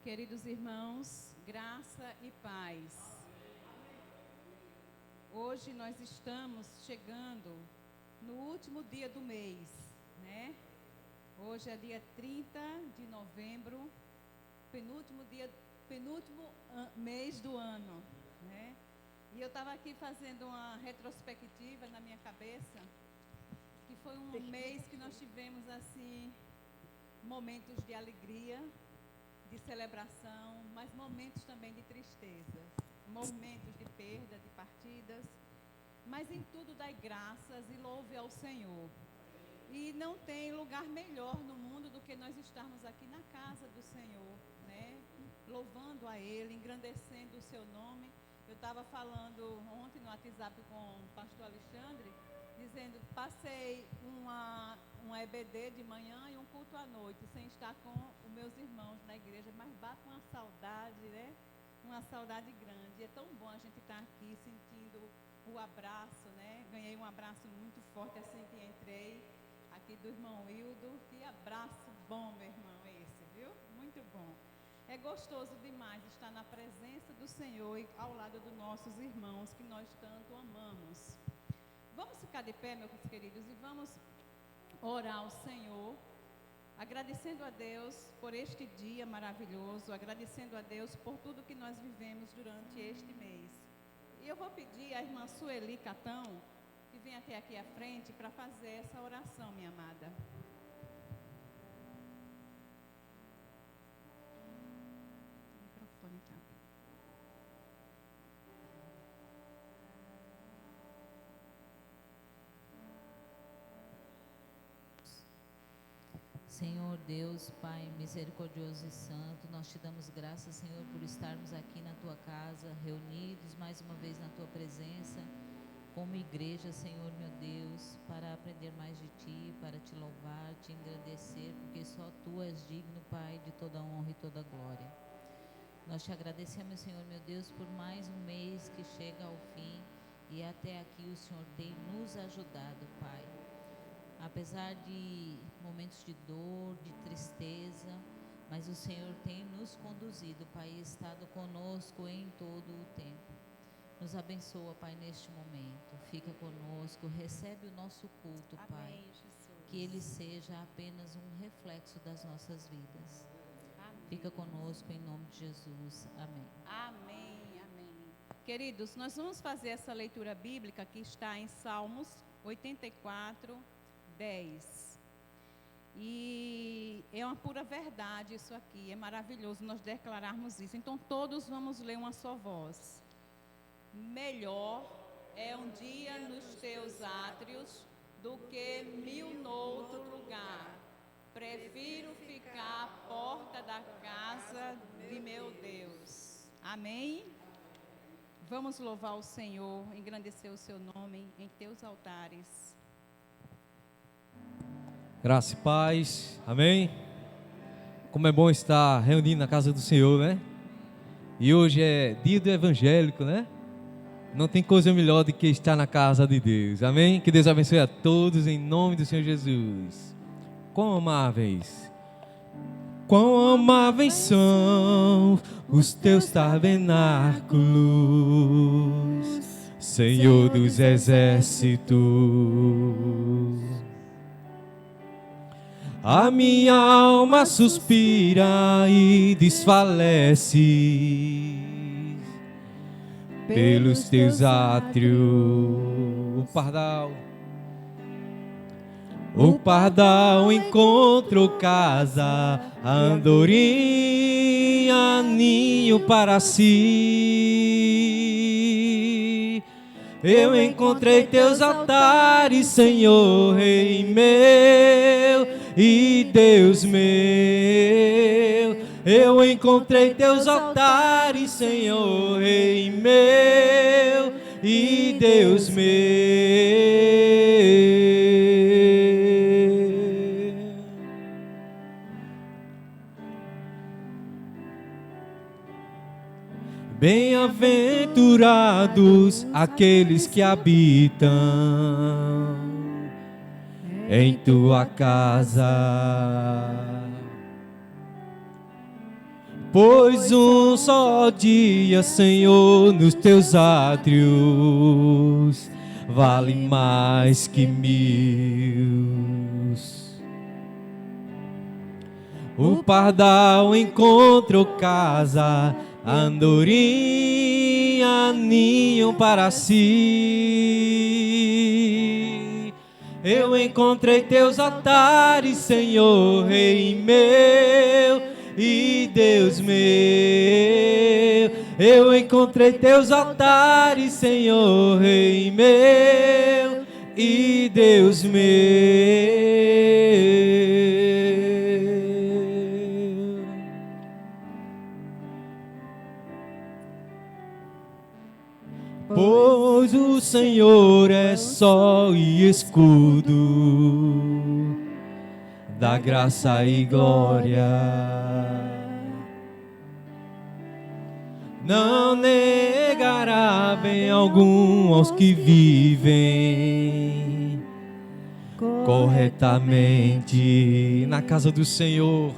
Queridos irmãos, graça e paz. Hoje nós estamos chegando no último dia do mês, né? Hoje é dia 30 de novembro, penúltimo mês do ano, né? E eu estava aqui fazendo uma retrospectiva na minha cabeça, que foi um mês que nós tivemos, assim, momentos de alegria, de celebração, mas momentos também de tristeza, momentos de perda, de partidas, mas em tudo dai graças e louve ao Senhor. E não tem lugar melhor no mundo do que nós estarmos aqui na casa do Senhor, né? Louvando a Ele, engrandecendo o seu nome. Eu estava falando ontem no WhatsApp com o pastor Alexandre, dizendo, passei uma EBD de manhã e um culto à noite, sem estar com os meus irmãos na igreja, mas bate uma saudade, né? Uma saudade grande. É tão bom a gente estar aqui sentindo o abraço, né? Ganhei um abraço muito forte assim que entrei, aqui do irmão Hildo. Que abraço bom, meu irmão, esse, viu? Muito bom. É gostoso demais estar na presença do Senhor e ao lado dos nossos irmãos que nós tanto amamos. Vamos ficar de pé, meus queridos, e vamos orar ao Senhor, agradecendo a Deus por este dia maravilhoso, agradecendo a Deus por tudo que nós vivemos durante este mês. E eu vou pedir à irmã Sueli Catão, que vem até aqui à frente para fazer essa oração, minha amada. O microfone está. Senhor Deus, Pai misericordioso e santo, nós te damos graças, Senhor, por estarmos aqui na tua casa, reunidos mais uma vez na tua presença, como igreja, Senhor meu Deus, para aprender mais de ti, para te louvar, te engrandecer, porque só tu és digno, Pai, de toda honra e toda glória. Nós te agradecemos, Senhor meu Deus, por mais um mês que chega ao fim e até aqui o Senhor tem nos ajudado, Pai. Apesar de momentos de dor, de tristeza, mas o Senhor tem nos conduzido, Pai, e estado conosco em todo o tempo. Nos abençoa, Pai, neste momento. Fica conosco, recebe o nosso culto, Pai. Amém, Jesus. Que ele seja apenas um reflexo das nossas vidas. Amém. Fica conosco em nome de Jesus. Amém. Amém, amém. Queridos, nós vamos fazer essa leitura bíblica que está em Salmos 84, 10. E é uma pura verdade isso aqui, é maravilhoso nós declararmos isso. Então todos vamos ler uma só voz. Melhor é um dia nos teus átrios do que 1000 noutro lugar. Prefiro ficar à porta da casa de meu Deus. Amém? Vamos louvar o Senhor, engrandecer o seu nome em teus altares. Graça e paz, amém? Como é bom estar reunido na casa do Senhor, né? E hoje é dia do evangélico, né? Não tem coisa melhor do que estar na casa de Deus, amém? Que Deus abençoe a todos em nome do Senhor Jesus. Quão amáveis são os teus tabernáculos, Senhor dos exércitos. A minha alma suspira e desfalece pelos teus átrios. O pardal encontrou casa, a andorinha ninho para si. Eu encontrei teus altares, Senhor, Rei meu e Deus meu. Eu encontrei teus altares, Senhor, Rei meu e Deus meu. Bem-aventurados aqueles que habitam em tua casa. Pois um só dia, Senhor, nos teus átrios vale mais que 1000. O pardal encontrou casa, a andorinha ninho para si. Eu encontrei teus altares, Senhor, Rei meu e Deus meu. Eu encontrei teus altares, Senhor, Rei meu e Deus meu. Pois o Senhor é sol e escudo da graça e glória. Não negará bem algum aos que vivem corretamente na casa do Senhor.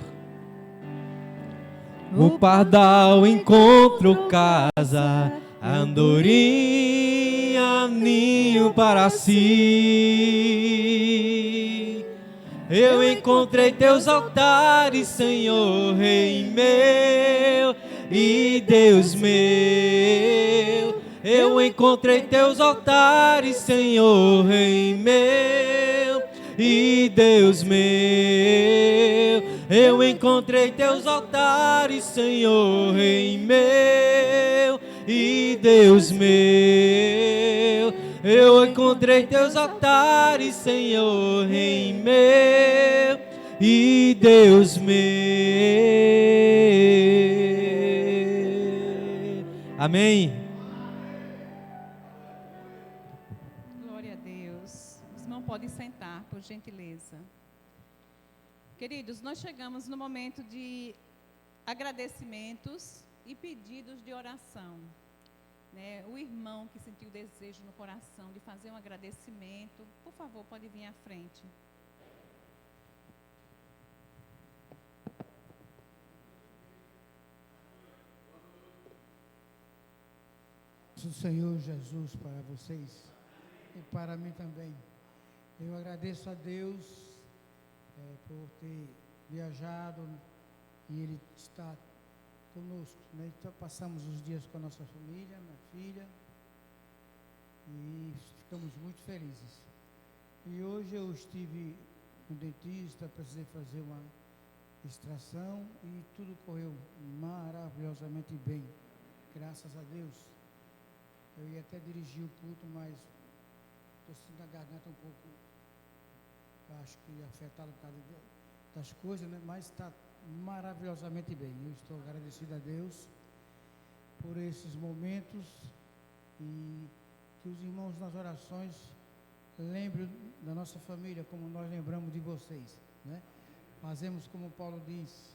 O pardal encontrou casa, a andorinha ninho para si. Eu encontrei teus altares, Senhor, Rei meu e Deus meu. Eu encontrei teus altares, Senhor, Rei meu e Deus meu. Eu encontrei teus altares, Senhor, Rei meu e Deus meu. Eu encontrei teus altares, Senhor, Rei meu e Deus meu. Amém. Glória a Deus. Os irmãos podem sentar, por gentileza. Queridos, nós chegamos no momento de agradecimentos e pedidos de oração. Né? O irmão que sentiu desejo no coração de fazer um agradecimento, por favor, pode vir à frente. Do Senhor Jesus para vocês e para mim também. Eu agradeço a Deus por ter viajado e Ele está conosco, né? Então, passamos os dias com a nossa família, minha filha, e ficamos muito felizes. E hoje eu estive no dentista, precisei fazer uma extração e tudo correu maravilhosamente bem, graças a Deus. Eu ia até dirigir o culto, mas estou sentindo a garganta um pouco, acho que afetada por causa das coisas, né? Mas está maravilhosamente bem. Eu estou agradecido a Deus por esses momentos e que os irmãos nas orações lembrem da nossa família, como nós lembramos de vocês, né? Fazemos como Paulo diz,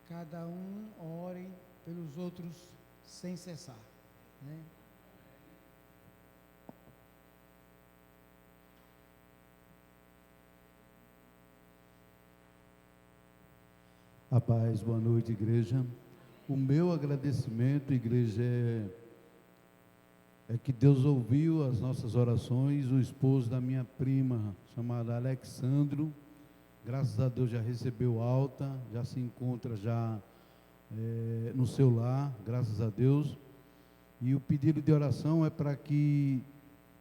cada um ore pelos outros sem cessar, né? A paz, boa noite, igreja. O meu agradecimento, igreja, é que Deus ouviu as nossas orações. O esposo da minha prima, chamado Alexandro, graças a Deus já recebeu alta, já se encontra já no seu lar, graças a Deus. E o pedido de oração é para que,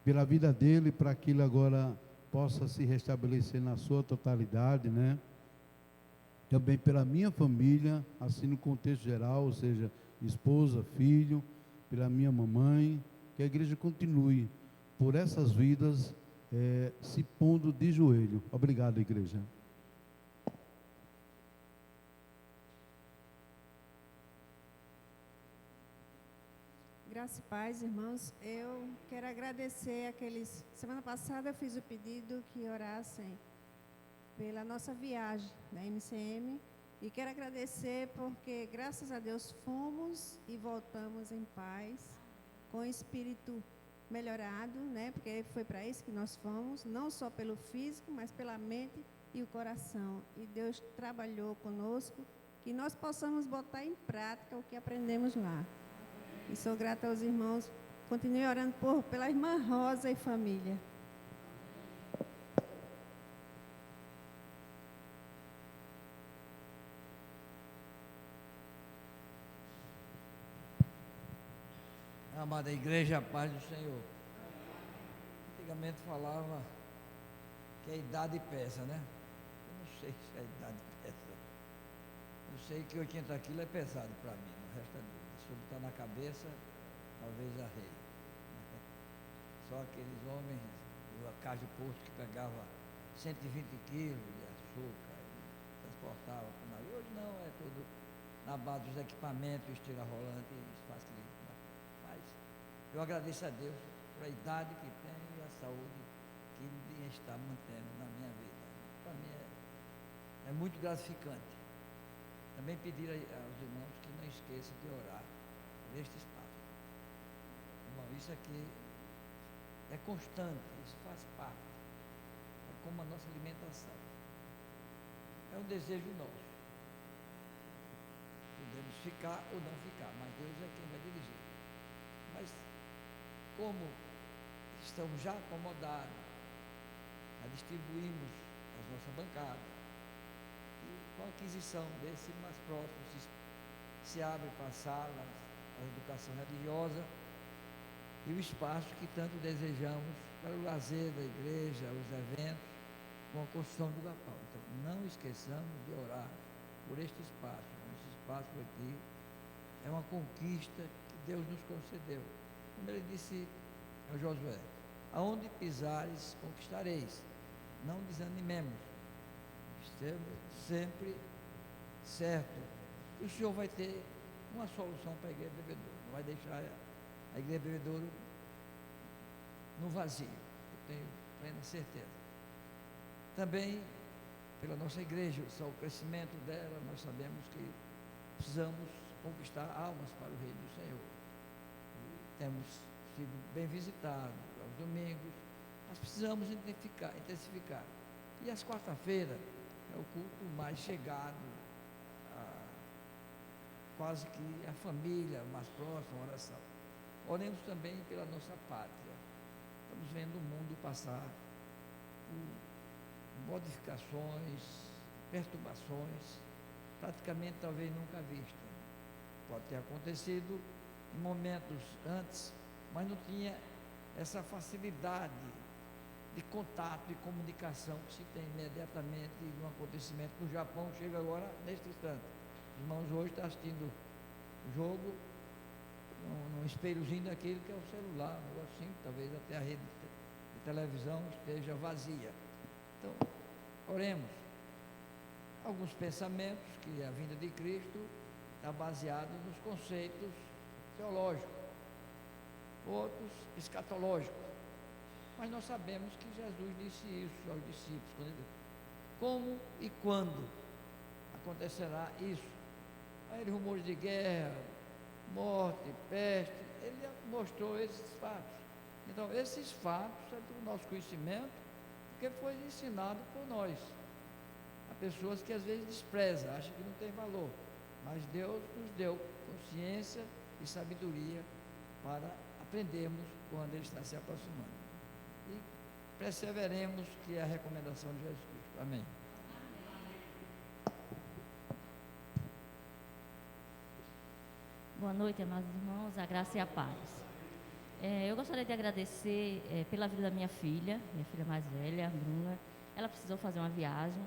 pela vida dele, para que ele agora possa se restabelecer na sua totalidade, né? Também pela minha família, assim no contexto geral, ou seja, esposa, filho, pela minha mamãe, que a igreja continue por essas vidas se pondo de joelho. Obrigado, igreja. Graça e paz, irmãos. Eu quero agradecer aqueles... Semana passada eu fiz o pedido que orassem pela nossa viagem da MCM e quero agradecer porque, graças a Deus, fomos e voltamos em paz, com o espírito melhorado, né? Porque foi para isso que nós fomos, não só pelo físico, mas pela mente e o coração. E Deus trabalhou conosco, que que nós possamos botar em prática o que aprendemos lá. E sou grata aos irmãos. Continue orando pela irmã Rosa e família. Amada igreja, a paz do Senhor. Antigamente falava que a idade pesa, né? Eu não sei se a idade pesa. Eu sei que 80 quilos é pesado para mim, não resta dúvida. Se ele está na cabeça, talvez arreie. Só aqueles homens do Cais de Porto que pegava 120 quilos de açúcar e transportava para o navio. Hoje não, é tudo na base dos equipamentos, estira rolante, isso facilita. Mas eu agradeço a Deus por a idade que tenho e a saúde que Ele está mantendo na minha vida. Para mim é muito gratificante. Também pedir aos irmãos que não esqueçam de orar por este espaço. Irmão, isso aqui é constante, isso faz parte. É como a nossa alimentação. É um desejo nosso. Podemos ficar ou não ficar, mas Deus é quem vai dirigir. Mas como estamos já acomodados, já distribuímos as nossas bancadas, e com a aquisição desse mais próximo se abre para a sala, a educação religiosa e o espaço que tanto desejamos para o lazer da igreja, os eventos, com a construção do galpão. Então, não esqueçamos de orar por este espaço. Esse espaço aqui é uma conquista que Deus nos concedeu. Como ele disse a Josué, aonde pisares, conquistareis. Não desanimemos. Estamos sempre certo que o Senhor vai ter uma solução para a igreja bebedouro. Não vai deixar a igreja bebedouro no vazio. Eu tenho plena certeza. Também, pela nossa igreja, só o crescimento dela, nós sabemos que precisamos conquistar almas para o Reino do Senhor. Temos sido bem visitados aos domingos, mas precisamos intensificar. E às quarta-feiras é o culto mais chegado, quase que a família mais próxima, a oração. Oremos também pela nossa pátria. Estamos vendo o mundo passar por modificações, perturbações, praticamente talvez nunca vistas. Pode ter acontecido em momentos antes, mas não tinha essa facilidade de contato e comunicação que se tem imediatamente de um acontecimento no Japão. Chega agora neste instante. Os irmãos hoje estão assistindo o jogo num espelhozinho daquele que é o celular, um negocinho, talvez até a rede de televisão esteja vazia. Então, oremos. Alguns pensamentos que a vinda de Cristo está baseado nos conceitos teológicos, outros escatológicos. Mas nós sabemos que Jesus disse isso aos discípulos, quando ele disse, como e quando acontecerá isso? Aí ele rumores de guerra, morte, peste, ele mostrou esses fatos. Então, esses fatos é do nosso conhecimento, porque foi ensinado por nós. Há pessoas que às vezes desprezam, acham que não tem valor, mas Deus nos deu consciência e sabedoria para aprendermos quando Ele está se aproximando. E perseveremos, que é a recomendação de Jesus Cristo. Amém. Boa noite, amados irmãos, a graça e a paz. Eu gostaria de agradecer pela vida da minha filha mais velha, a Bruna. Ela precisou fazer uma viagem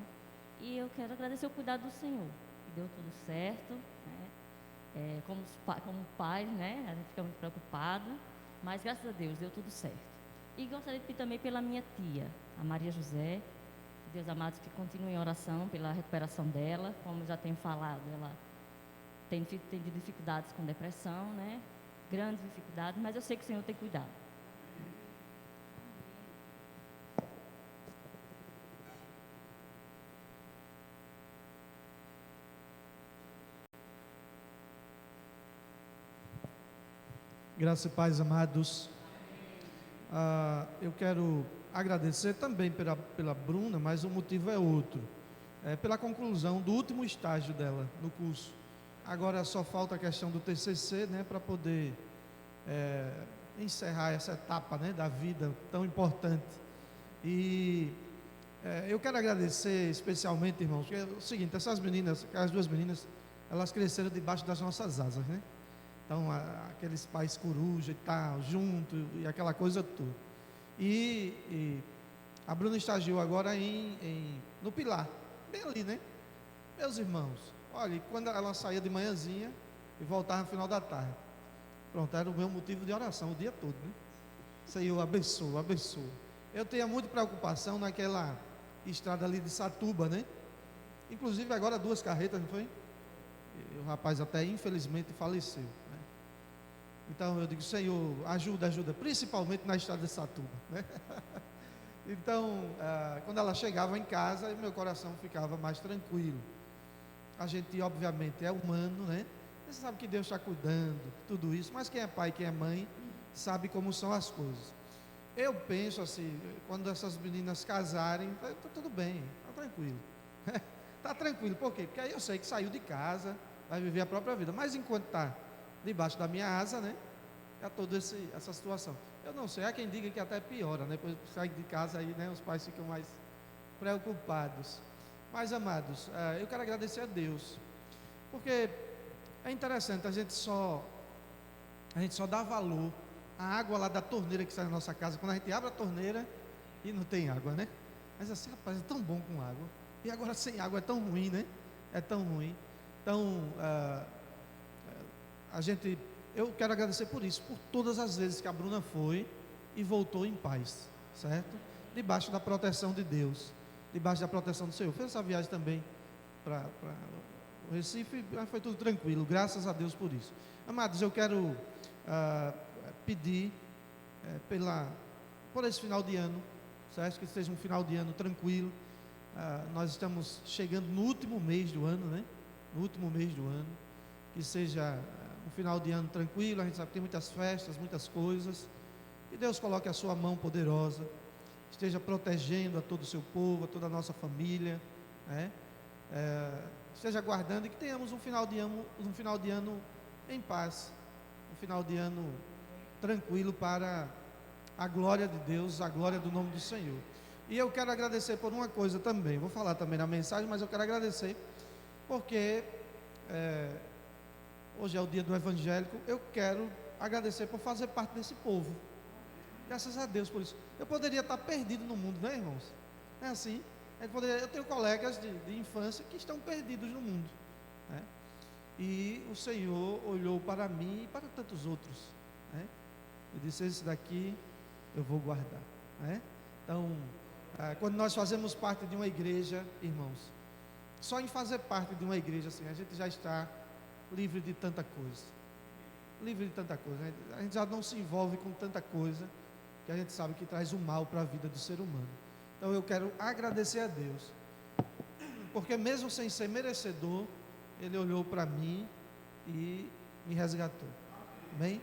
e eu quero agradecer o cuidado do Senhor, que deu tudo certo, né? Como pais, né? A gente fica muito preocupado, mas graças a Deus deu tudo certo. E gostaria de pedir também pela minha tia, a Maria José, Deus amado, que continue em oração pela recuperação dela, como já tenho falado, ela tem tido dificuldades com depressão, né? Grandes dificuldades, mas eu sei que o Senhor tem cuidado. Graça e paz, amados. Eu quero agradecer também pela Bruna, mas o motivo é outro. pela conclusão do último estágio dela no curso. Agora só falta a questão do TCC, né, para poder encerrar essa etapa, né, da vida tão importante. E eu quero agradecer especialmente, irmãos, porque é o seguinte, essas meninas, as duas meninas, elas cresceram debaixo das nossas asas, né? Então, aqueles pais coruja e tal, junto, e aquela coisa toda. E a Bruna estagiou agora no Pilar, bem ali, né? Meus irmãos, olha, quando ela saía de manhãzinha e voltava no final da tarde, pronto, era o meu motivo de oração o dia todo, né? Senhor, abençoa, abençoa. Eu tenho muita preocupação naquela estrada ali de Satuba, né? Inclusive agora 2 carretas, não foi? E o rapaz até infelizmente faleceu, né? Então eu digo, Senhor, ajuda, principalmente na estrada de Satuba, né? Então, quando ela chegava em casa, meu coração ficava mais tranquilo. A gente, obviamente, é humano, né? Você sabe que Deus está cuidando, tudo isso, mas quem é pai, quem é mãe, sabe como são as coisas. Eu penso assim, quando essas meninas casarem, tá tudo bem, está tranquilo. Está tranquilo, por quê? Porque aí eu sei que saiu de casa, vai viver a própria vida, mas enquanto está debaixo da minha asa, né? É toda essa situação. Eu não sei, há quem diga que até piora, né? Depois sai de casa aí, né? Os pais ficam mais preocupados. Mas, amados, eu quero agradecer a Deus, porque é interessante, a gente só dá valor à água lá da torneira que sai na nossa casa, quando a gente abre a torneira e não tem água, né? Mas assim, rapaz, é tão bom com água, e agora sem água é tão ruim, né? É tão ruim. Então, eu quero agradecer por isso, por todas as vezes que a Bruna foi e voltou em paz, certo? Debaixo da proteção de Deus, debaixo da proteção do Senhor. Fez essa viagem também para o Recife, foi tudo tranquilo, graças a Deus por isso. Amados, eu quero pedir por esse final de ano, certo? Que seja um final de ano tranquilo. Nós estamos chegando no último mês do ano, né? No último mês do ano, que seja um final de ano tranquilo. A gente sabe que tem muitas festas, muitas coisas, que Deus coloque a sua mão poderosa, esteja protegendo a todo o seu povo, a toda a nossa família, né? Esteja guardando, e que tenhamos um final de ano em paz, um final de ano tranquilo para a glória de Deus, a glória do nome do Senhor. E eu quero agradecer por uma coisa também, vou falar também na mensagem, mas eu quero agradecer porque hoje é o dia do evangélico. Eu quero agradecer por fazer parte desse povo, graças a Deus por isso. Eu poderia estar perdido no mundo, né, irmãos? É assim, eu tenho colegas de infância que estão perdidos no mundo, né? E o Senhor olhou para mim e para tantos outros, né? E disse, esse daqui eu vou guardar, né? Então, quando nós fazemos parte de uma igreja, irmãos, só em fazer parte de uma igreja assim, a gente já está livre de tanta coisa, né? A gente já não se envolve com tanta coisa que a gente sabe que traz o mal para a vida do ser humano. Então eu quero agradecer a Deus, porque mesmo sem ser merecedor, Ele olhou para mim e me resgatou. Amém?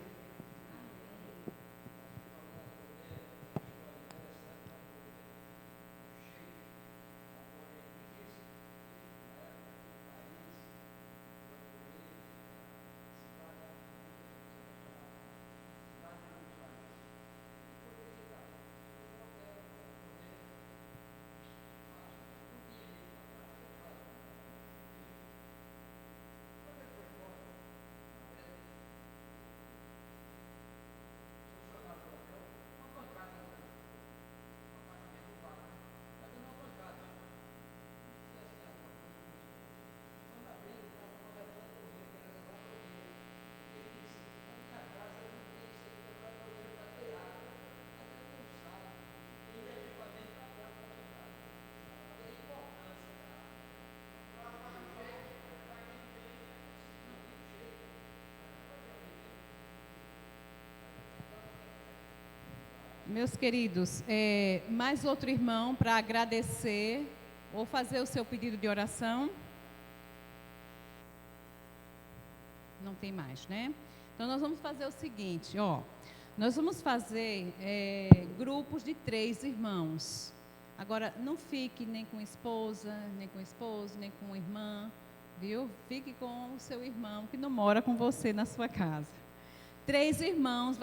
Meus queridos, mais outro irmão para agradecer ou fazer o seu pedido de oração? Não tem mais, né? Então nós vamos fazer o seguinte, nós vamos fazer grupos de 3 irmãos. Agora, não fique nem com esposa, nem com esposo, nem com irmã, viu? Fique com o seu irmão que não mora com você na sua casa. 3 irmãos,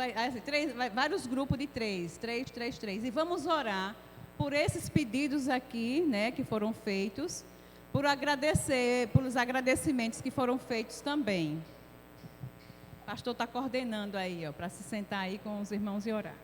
vários grupos de 3. E vamos orar por esses pedidos aqui, né, que foram feitos, pelos agradecimentos que foram feitos também. O pastor está coordenando aí, para se sentar aí com os irmãos e orar.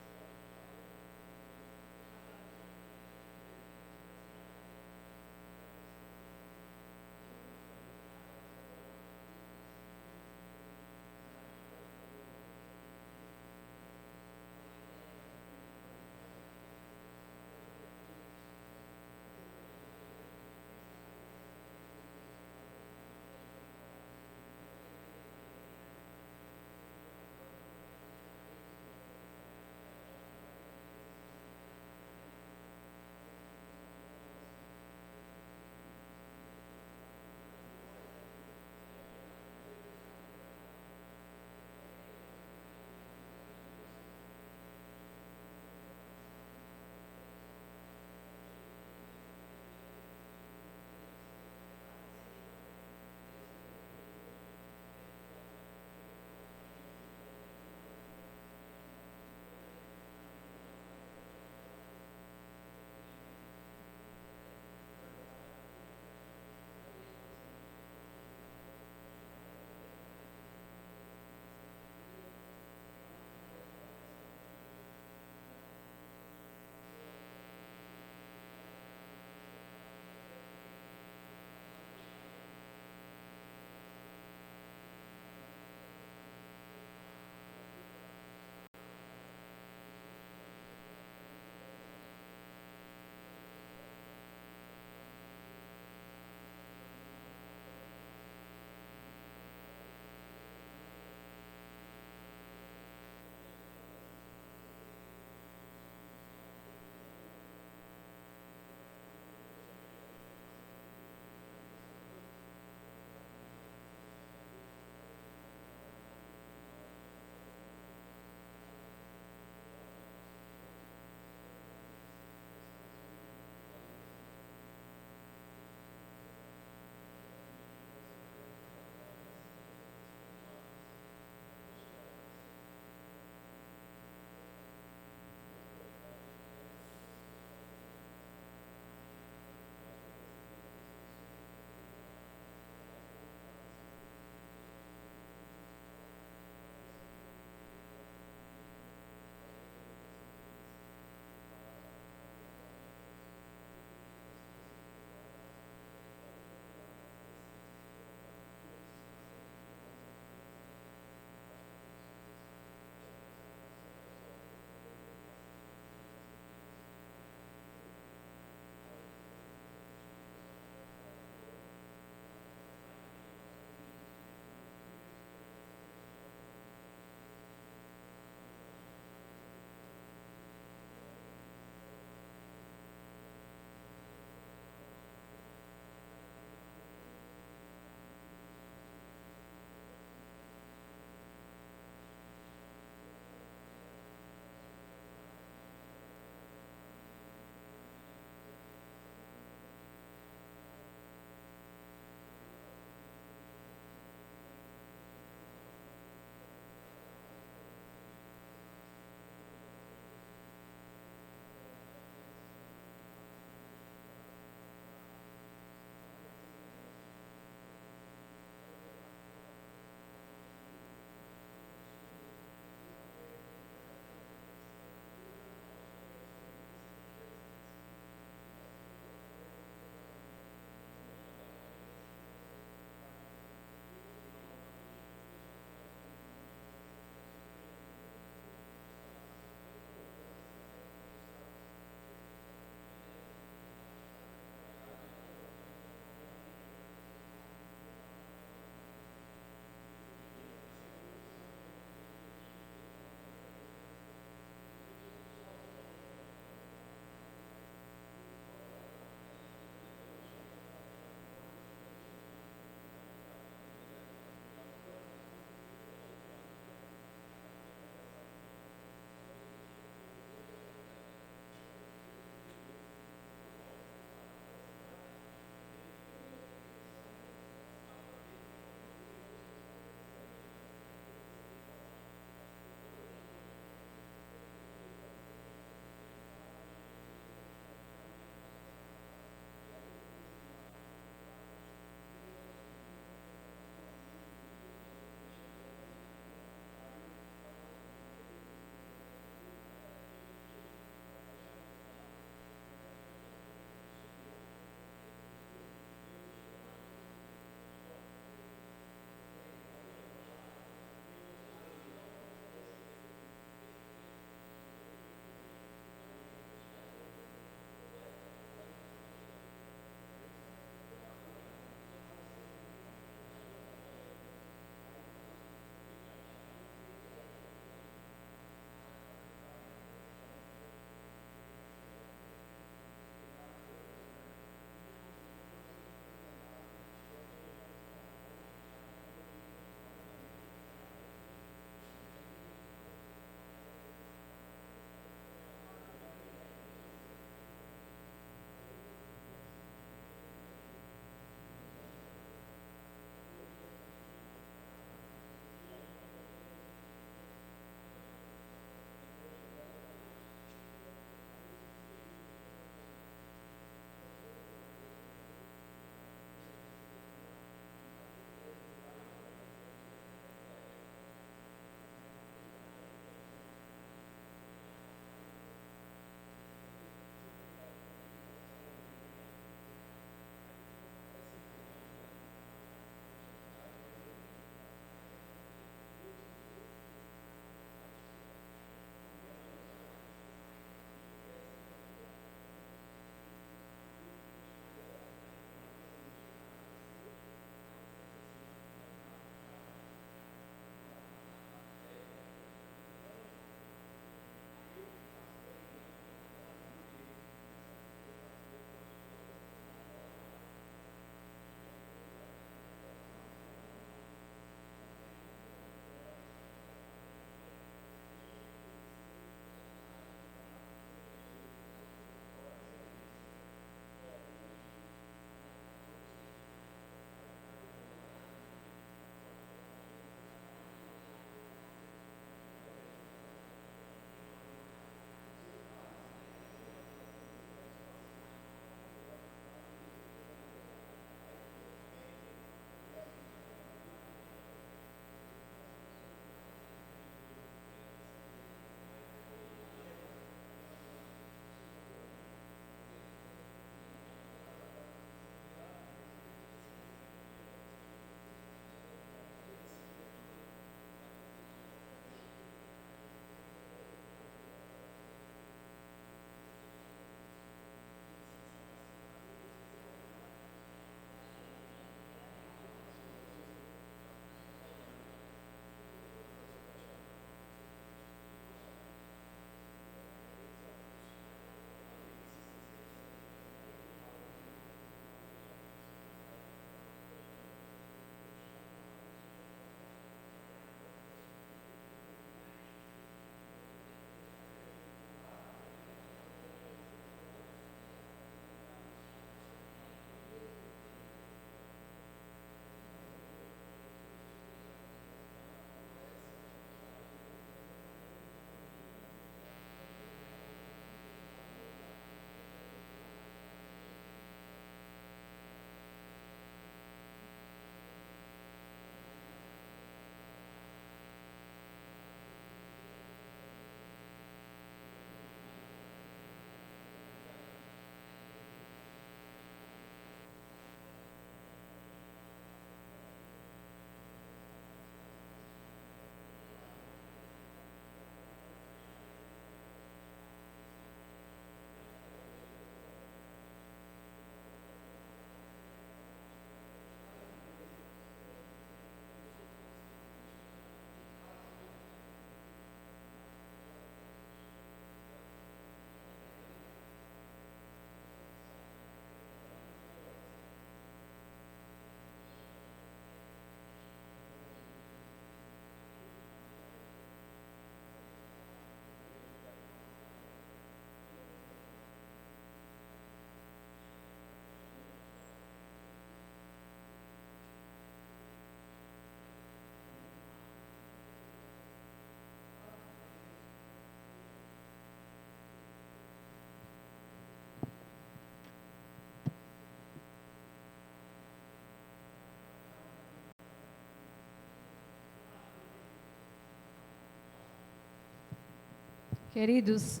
Queridos,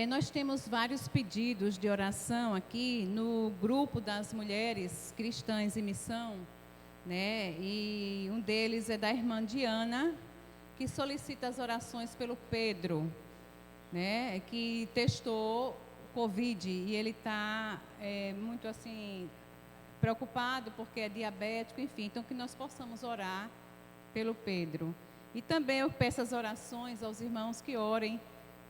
nós temos vários pedidos de oração aqui no grupo das mulheres cristãs em missão, né? E um deles é da irmã Diana, que solicita as orações pelo Pedro, né? Que testou Covid e ele está muito assim preocupado porque é diabético, enfim. Então que nós possamos orar pelo Pedro. E também eu peço as orações aos irmãos que orem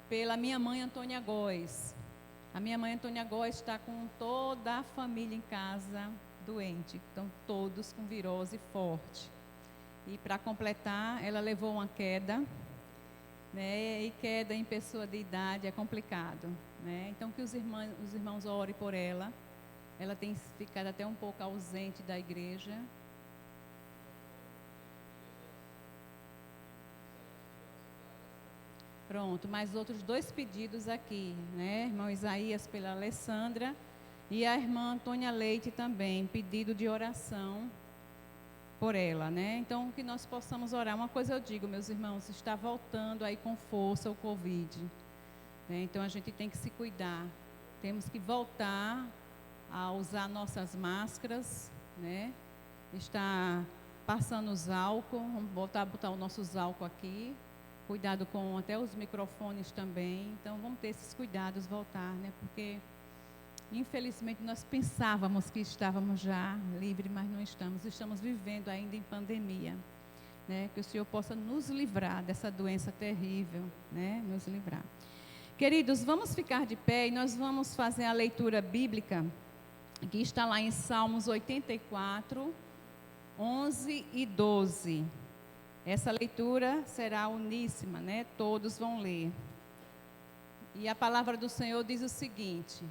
pela minha mãe Antônia Góes. A minha mãe Antônia Góes está com toda a família em casa doente, estão todos com virose forte. E para completar, ela levou uma queda, né? E queda em pessoa de idade é complicado, né? Então que os irmãos orem por ela. Ela tem ficado até um pouco ausente da igreja. Pronto, mais outros 2 pedidos aqui, né? Irmão Isaías pela Alessandra e a irmã Antônia Leite também, pedido de oração por ela, né? Então, que nós possamos orar. Uma coisa eu digo, meus irmãos, está voltando aí com força o Covid, né? Então, a gente tem que se cuidar. Temos que voltar a usar nossas máscaras, né? Está passando os álcool, vamos voltar a botar os nossos álcool aqui. Cuidado com até os microfones também. Então, vamos ter esses cuidados, voltar, né? Porque, infelizmente, nós pensávamos que estávamos já livres, mas não estamos. Estamos vivendo ainda em pandemia, né? Que o Senhor possa nos livrar dessa doença terrível, né? Nos livrar. Queridos, vamos ficar de pé e nós vamos fazer a leitura bíblica, que está lá em Salmos 84, 11 e 12. Essa leitura será uníssima, né? Todos vão ler. E a palavra do Senhor diz o seguinte: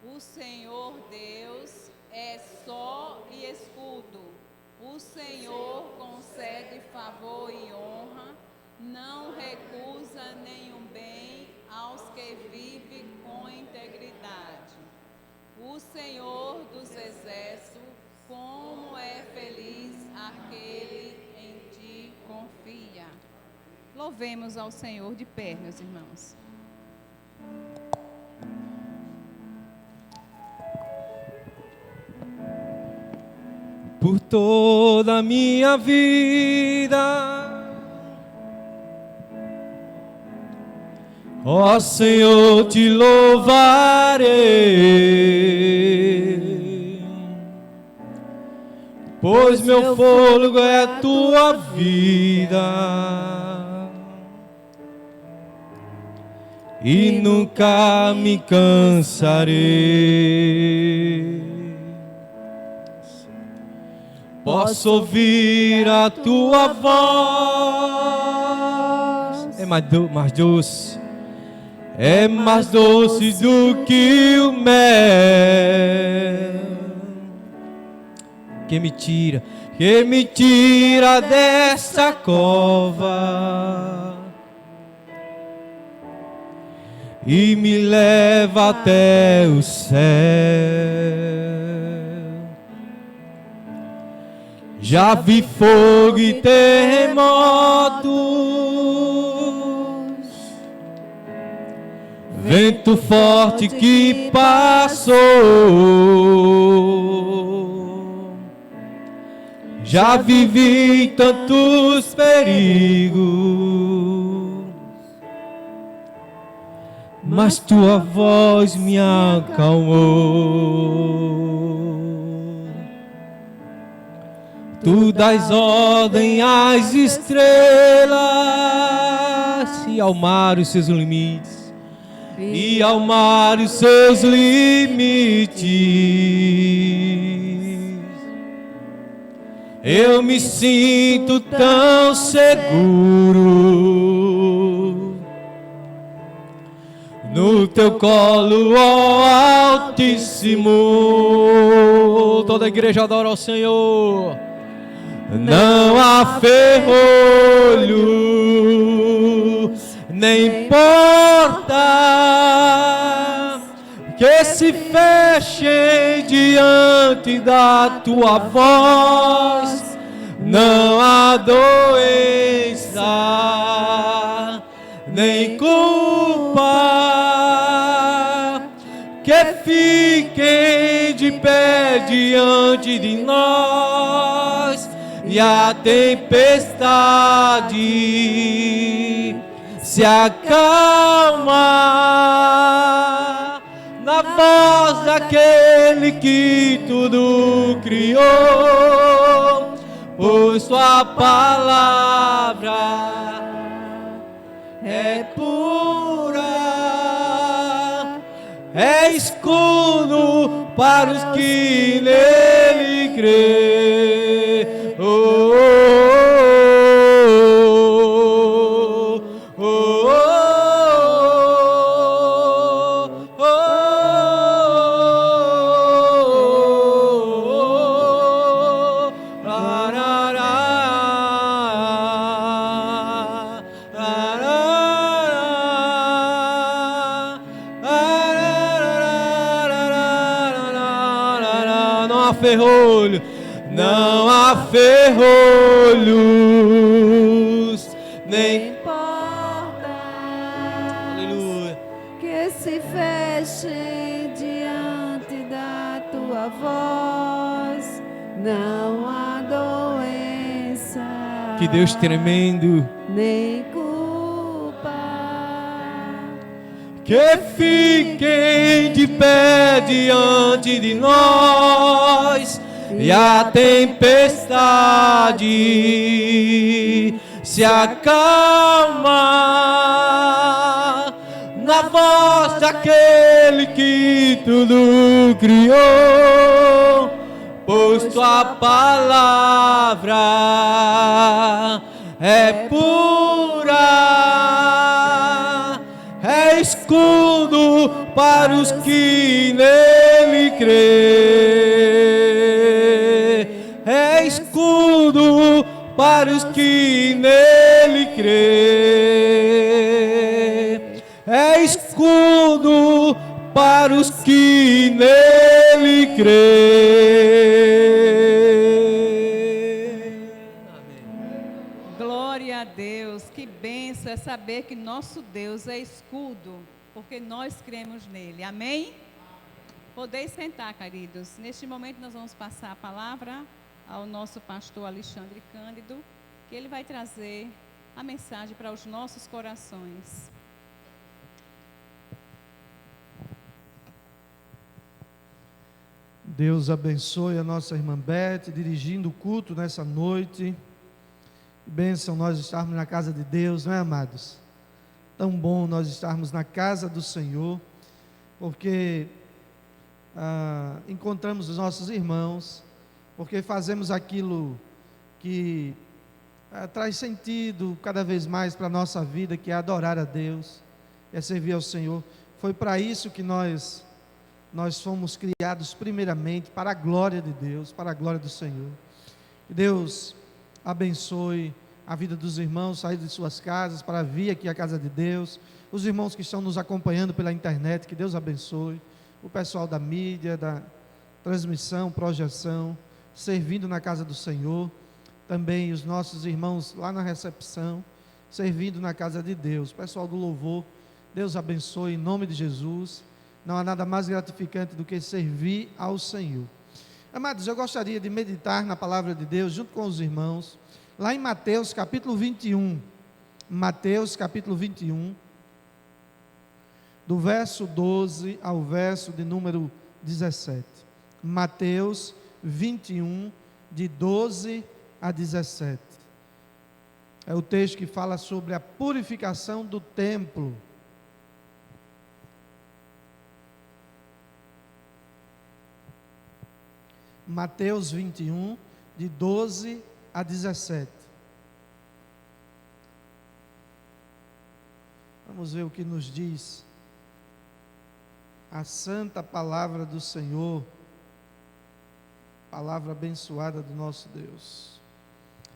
o Senhor Deus é só e escudo. O Senhor concede favor e honra, não recusa nenhum bem aos que vivem com integridade. O Senhor dos exércitos, como é feliz aquele em ti confia. Louvemos ao Senhor de pé, meus irmãos. Por toda a minha vida, ó Senhor, te louvarei, pois meu fôlego é a tua vida e nunca me cansarei. Posso ouvir a tua voz, é mais doce, é mais doce do que o mel, que me tira dessa cova e me leva até o céu. Já vi fogo e terremotos, vento forte que passou. Já vivi tantos perigos, mas tua voz me acalmou. Tu dás ordem às estrelas e ao mar os seus limites, e ao mar os seus limites. Eu me sinto tão seguro no teu colo, ó Altíssimo. Toda a igreja adora ao Senhor. Não há ferrolho, nem porta que se fechem diante da tua voz. Não há doença nem culpa, que fiquem de pé diante de nós, e a tempestade se acalma na voz daquele que tudo criou, pois sua palavra é pura, é escudo para os que nele crê. Oh, oh, oh, oh, oh, oh, la, la, la, la, la. Não há ferrolho, não há ferrolhos, nem Porta aleluia. que se fechem diante da tua voz, não há doença, Que Deus tremendo, nem culpa, que fiquem de pé diante de nós, e a tempestade se acalma na voz daquele que tudo criou, pois tua palavra é pura, é escudo para os que nele crê, é escudo para os que nele crê, é escudo para os que nele crê. Glória a Deus, que benção é saber que nosso Deus é escudo, porque nós cremos nele. Amém? Podeis sentar, queridos. Neste momento nós vamos passar a palavra ao nosso pastor Alexandre Cândido, que ele vai trazer a mensagem para os nossos corações. Deus abençoe a nossa irmã Beth, dirigindo o culto nessa noite. Bênção nós estarmos na casa de Deus, não é, amados? Tão bom nós estarmos na casa do Senhor, porque encontramos os nossos irmãos, porque fazemos aquilo que traz sentido cada vez mais para a nossa vida, que é adorar a Deus, é servir ao Senhor. Foi para isso que nós fomos criados primeiramente, para a glória de Deus, para a glória do Senhor. Que Deus abençoe a vida dos irmãos, sair de suas casas para vir aqui à casa de Deus, os irmãos que estão nos acompanhando pela internet, que Deus abençoe, o pessoal da mídia, da transmissão, projeção, servindo na casa do Senhor, também os nossos irmãos lá na recepção, servindo na casa de Deus, o pessoal do louvor, Deus abençoe em nome de Jesus. Não há nada mais gratificante do que servir ao Senhor. Amados, eu gostaria de meditar na palavra de Deus junto com os irmãos, lá em Mateus capítulo 21, Mateus capítulo 21, do verso 12 ao verso de número 17. Mateus 21, de 12 a 17. É o texto que fala sobre a purificação do templo. Mateus 21, de 12 a 17. Vamos ver o que nos diz a santa palavra do Senhor, palavra abençoada do nosso Deus.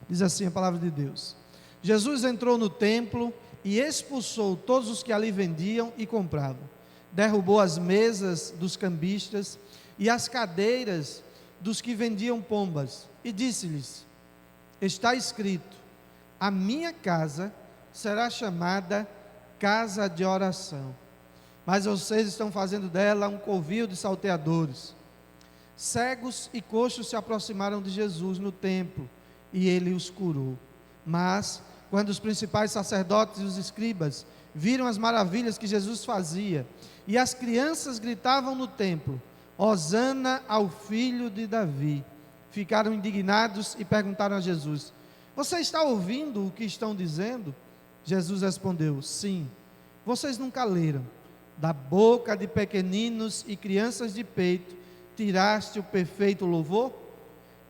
Diz assim a palavra de Deus: Jesus entrou no templo e expulsou todos os que ali vendiam e compravam. Derrubou as mesas dos cambistas e as cadeiras dos que vendiam pombas, e disse-lhes: está escrito, a minha casa será chamada casa de oração. Mas vocês estão fazendo dela um covil de salteadores. Cegos e coxos se aproximaram de Jesus no templo, e ele os curou. Mas, quando os principais sacerdotes e os escribas viram as maravilhas que Jesus fazia, e as crianças gritavam no templo: Hosana ao filho de Davi, ficaram indignados e perguntaram a Jesus: Você está ouvindo o que estão dizendo? Jesus respondeu: Sim. Vocês nunca leram: Da boca de pequeninos e crianças de peito tiraste o perfeito louvor?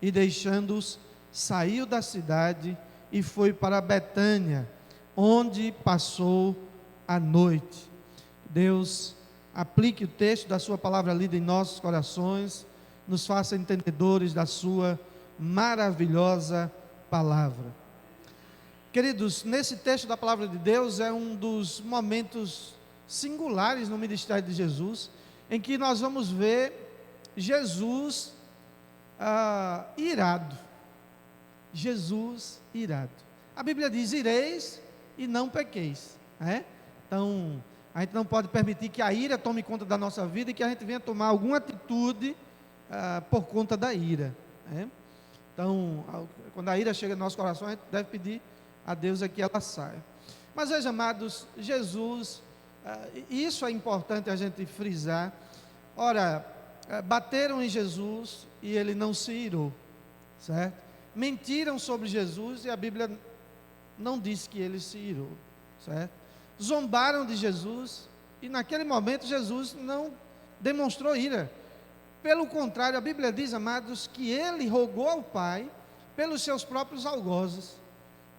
E deixando-os, saiu da cidade e foi para Betânia, onde passou a noite. Deus aplique o texto da sua palavra lida em nossos corações, nos faça entendedores da sua maravilhosa palavra. Queridos, nesse texto da palavra de Deus é um dos momentos singulares no ministério de Jesus, em que nós vamos ver Jesus irado. Jesus irado. A Bíblia diz: ireis e não pequeis. Então, a gente não pode permitir que a ira tome conta da nossa vida e que a gente venha tomar alguma atitude por conta da ira. Então, quando a ira chega no nosso coração, a gente deve pedir a Deus que ela saia. Mas veja, amados, Jesus, isso é importante a gente frisar. Ora, bateram em Jesus e ele não se irou, certo? Mentiram sobre Jesus e a Bíblia não diz que ele se irou, certo? Zombaram de Jesus e naquele momento Jesus não demonstrou ira. Pelo contrário, a Bíblia diz, amados, que ele rogou ao Pai pelos seus próprios algozes,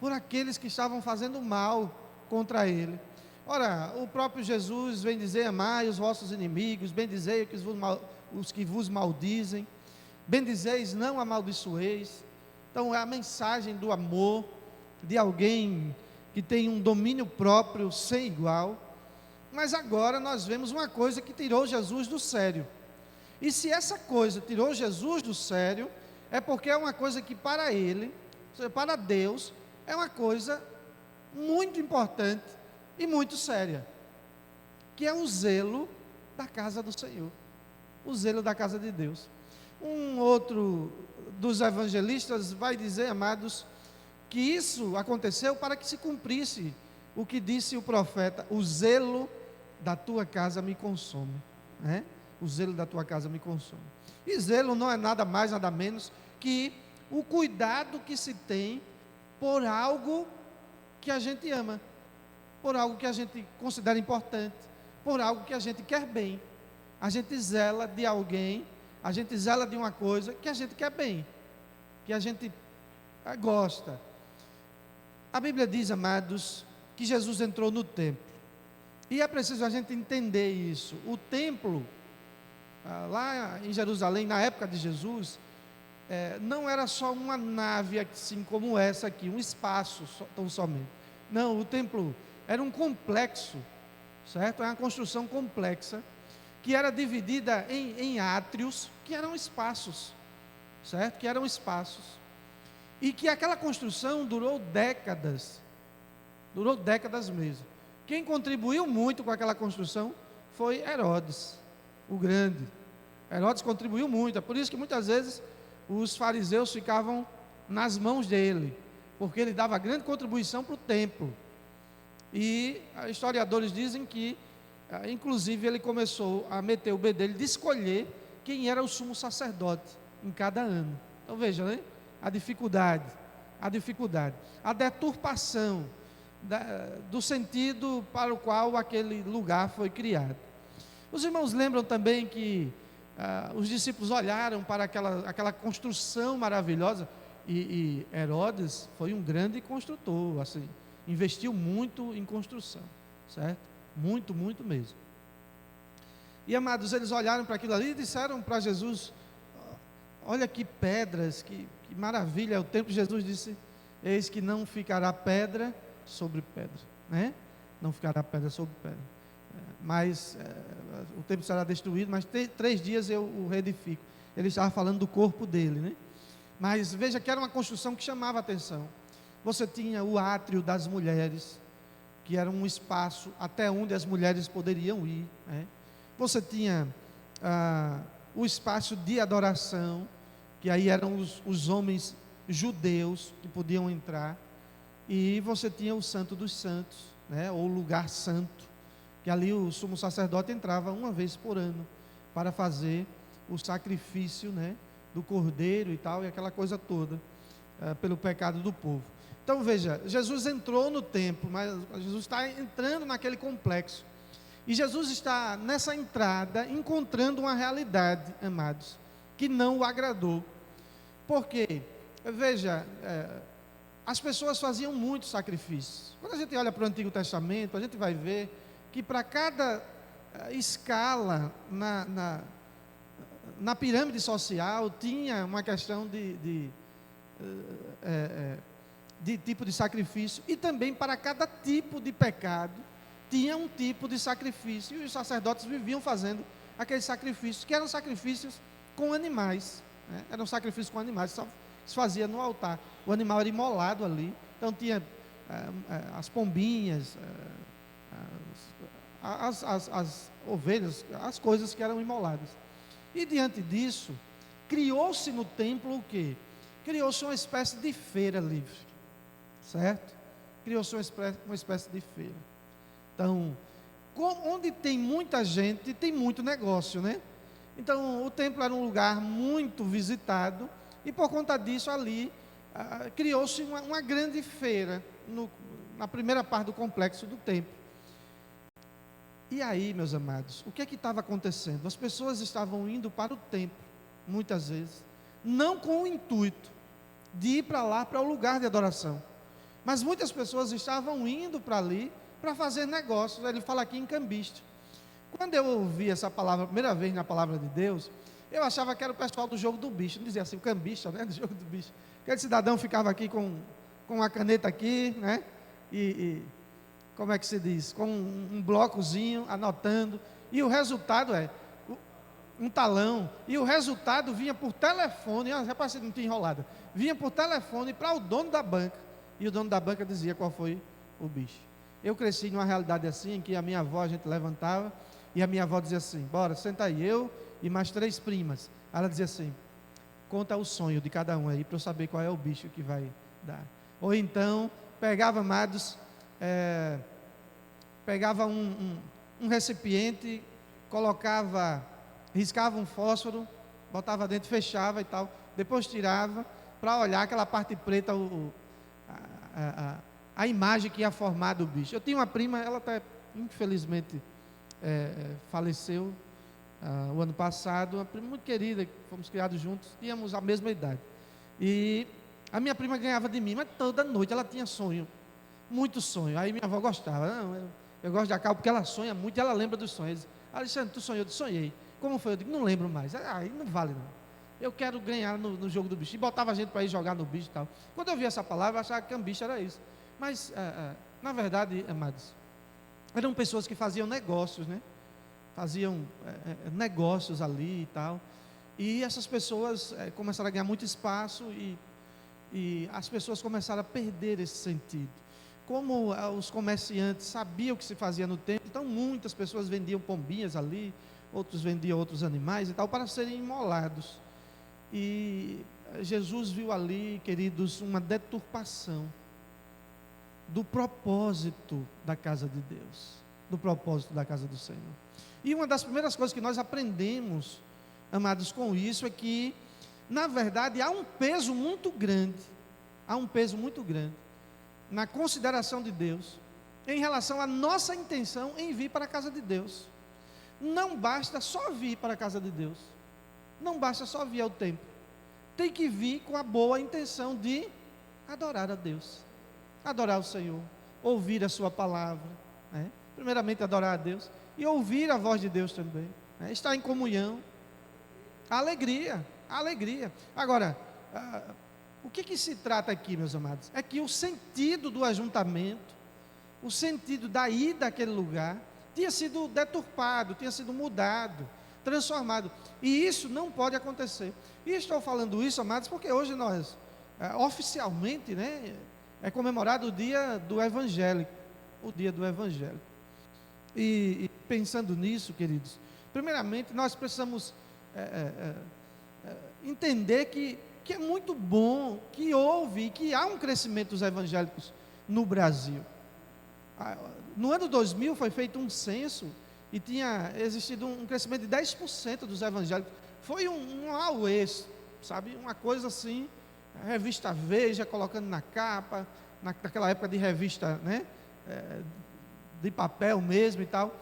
por aqueles que estavam fazendo mal contra ele. Ora, o próprio Jesus vem dizer: amai os vossos inimigos, bendizei os que vos maldizem, bendizeis, não amaldiçoeis. Então é a mensagem do amor de alguém que tem um domínio próprio sem igual. Mas agora nós vemos uma coisa que tirou Jesus do sério. E se essa coisa tirou Jesus do sério, é porque é uma coisa que para ele, para Deus, é uma coisa muito importante e muito séria, que é o zelo da casa do Senhor, o zelo da casa de Deus. Um outro dos evangelistas vai dizer, amados, que isso aconteceu para que se cumprisse o que disse o profeta: o zelo da tua casa me consome, o zelo da tua casa me consome. E zelo não é nada mais, nada menos que o cuidado que se tem por algo que a gente ama, por algo que a gente considera importante, por algo que a gente quer bem. A gente zela de alguém, a gente zela de uma coisa que a gente quer bem, que a gente gosta. A Bíblia diz, amados, que Jesus entrou no templo, e é preciso a gente entender isso. O templo, lá em Jerusalém, na época de Jesus, não era só uma nave assim como essa aqui, um espaço tão somente. Não, o templo era um complexo, certo? É uma construção complexa, que era dividida em átrios, que eram espaços, certo? Que eram espaços. E que aquela construção durou décadas mesmo. Quem contribuiu muito com aquela construção foi Herodes, o Grande. Herodes contribuiu muito, é por isso que muitas vezes os fariseus ficavam nas mãos dele, porque ele dava grande contribuição para o templo. E historiadores dizem que, inclusive, ele começou a meter o bedelho de escolher quem era o sumo sacerdote em cada ano. Então veja, né? A dificuldade, a deturpação do sentido para o qual aquele lugar foi criado. Os irmãos lembram também que os discípulos olharam para aquela construção maravilhosa, e Herodes foi um grande construtor, assim, investiu muito em construção, certo? Muito, muito mesmo. E, amados, eles olharam para aquilo ali e disseram para Jesus: olha que pedras, que maravilha é o templo. Jesus disse: eis que não ficará pedra sobre pedra, né? Não ficará pedra sobre pedra, mas o templo será destruído, mas 3 dias eu o reedifico. Ele estava falando do corpo dele, né? Mas veja que era uma construção que chamava a atenção. Você tinha o átrio das mulheres, que era um espaço até onde as mulheres poderiam ir, né? Você tinha o espaço de adoração, que aí eram os homens judeus que podiam entrar, e você tinha o Santo dos Santos, né? Ou lugar santo, que ali o sumo sacerdote entrava uma vez por ano para fazer o sacrifício, né, do cordeiro e tal, e aquela coisa toda, pelo pecado do povo. Então veja, Jesus entrou no templo, mas Jesus está entrando naquele complexo, e Jesus está nessa entrada encontrando uma realidade, amados, que não o agradou. Por quê? Veja, as pessoas faziam muitos sacrifícios. Quando a gente olha para o Antigo Testamento, a gente vai ver que para cada escala na pirâmide social tinha uma questão de tipo de sacrifício, e também para cada tipo de pecado tinha um tipo de sacrifício, e os sacerdotes viviam fazendo aqueles sacrifícios, que eram sacrifícios com animais, né? Eram sacrifícios com animais, só se fazia no altar, o animal era imolado ali, então tinha as pombinhas, as ovelhas, as coisas que eram imoladas. E diante disso, criou-se no templo o quê? Criou-se uma espécie de feira livre, certo? Criou-se uma espécie de feira. Então, onde tem muita gente, tem muito negócio, né? Então, o templo era um lugar muito visitado, e por conta disso ali, criou-se uma grande feira, na primeira parte do complexo do templo. E aí, meus amados, o que é que estava acontecendo? As pessoas estavam indo para o templo, muitas vezes, não com o intuito de ir para lá, para o lugar de adoração, mas muitas pessoas estavam indo para ali, para fazer negócios. Ele fala aqui em cambista. Quando eu ouvi essa palavra, a primeira vez na palavra de Deus, eu achava que era o pessoal do jogo do bicho, não dizia assim, o cambista, né, do jogo do bicho. Aquele cidadão ficava aqui com uma caneta aqui, né, e como é que se diz, com um blocozinho, anotando, e o resultado um talão, e o resultado vinha por telefone, rapaz, não tinha enrolada, vinha por telefone para o dono da banca, e o dono da banca dizia qual foi o bicho. Eu cresci numa realidade assim, em que a minha avó, a gente levantava, e a minha avó dizia assim, bora, senta aí, eu e mais 3 primas. Ela dizia assim, conta o sonho de cada um aí, para eu saber qual é o bicho que vai dar. Ou então, pegava, amados, pegava um recipiente, riscava um fósforo, botava dentro, fechava e tal, depois tirava, para olhar aquela parte preta, a imagem que ia formar do bicho. Eu tinha uma prima, ela até, infelizmente, faleceu o ano passado, uma prima muito querida, fomos criados juntos, tínhamos a mesma idade, e a minha prima ganhava de mim, mas toda noite ela tinha sonho, muito sonho. Aí minha avó gostava, não, eu gosto de Cacau porque ela sonha muito e ela lembra dos sonhos. Alexandre, tu sonhou? Eu sonhei. Como foi? Eu digo, não lembro mais. Aí não vale não, eu quero ganhar no jogo do bicho, e botava a gente para ir jogar no bicho e tal. Quando eu vi essa palavra, eu achava que bicho era isso, mas na verdade, amados, eram pessoas que faziam negócios, né? Faziam negócios ali e tal, e essas pessoas começaram a ganhar muito espaço, e as pessoas começaram a perder esse sentido. Como os comerciantes sabiam o que se fazia no templo, então muitas pessoas vendiam pombinhas ali, outros vendiam outros animais e tal, para serem imolados. E Jesus viu ali, queridos, uma deturpação do propósito da casa de Deus, do propósito da casa do Senhor. E uma das primeiras coisas que nós aprendemos, amados, com isso, é que, na verdade, há um peso muito grande na consideração de Deus, em relação à nossa intenção em vir para a casa de Deus. Não basta só vir para a casa de Deus, não basta só vir ao templo, tem que vir com a boa intenção de adorar a Deus, adorar o Senhor, ouvir a sua palavra, né? Primeiramente adorar a Deus, e ouvir a voz de Deus também, né? Estar em comunhão, alegria. Agora, o que se trata aqui, meus amados? É que o sentido do ajuntamento, o sentido da ida àquele lugar, tinha sido deturpado, tinha sido mudado, transformado, e isso não pode acontecer. E estou falando isso, amados, porque hoje nós, oficialmente, né, é comemorado o dia do evangélico, o dia do Evangelho. E pensando nisso, queridos, primeiramente nós precisamos entender que é muito bom, que houve, que há um crescimento dos evangélicos no Brasil. No ano 2000 foi feito um censo e tinha existido um crescimento de 10% dos evangélicos. Foi um auê, sabe? Uma coisa assim, a revista Veja colocando na capa, naquela época de revista, né? De papel mesmo e tal.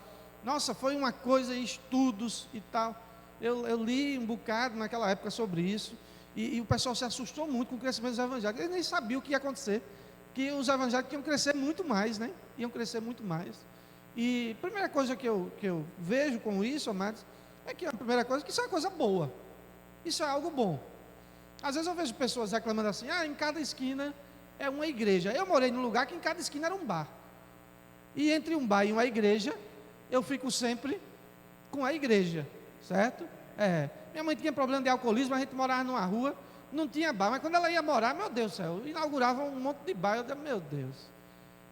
Nossa, foi uma coisa, estudos e tal. Eu li um bocado naquela época sobre isso, e o pessoal se assustou muito com o crescimento dos evangélicos. Eles nem sabiam o que ia acontecer, que os evangélicos iam crescer muito mais, né? Iam crescer muito mais. E a primeira coisa que eu vejo com isso, amados, é que a primeira coisa, que isso é uma coisa boa. Isso é algo bom. Às vezes eu vejo pessoas reclamando assim, em cada esquina é uma igreja. Eu morei num lugar que em cada esquina era um bar. E entre um bar e uma igreja, eu fico sempre com a igreja, certo? Minha mãe tinha problema de alcoolismo, a gente morava numa rua, não tinha bar, mas quando ela ia morar, meu Deus do céu, inaugurava um monte de bar, eu disse, meu Deus,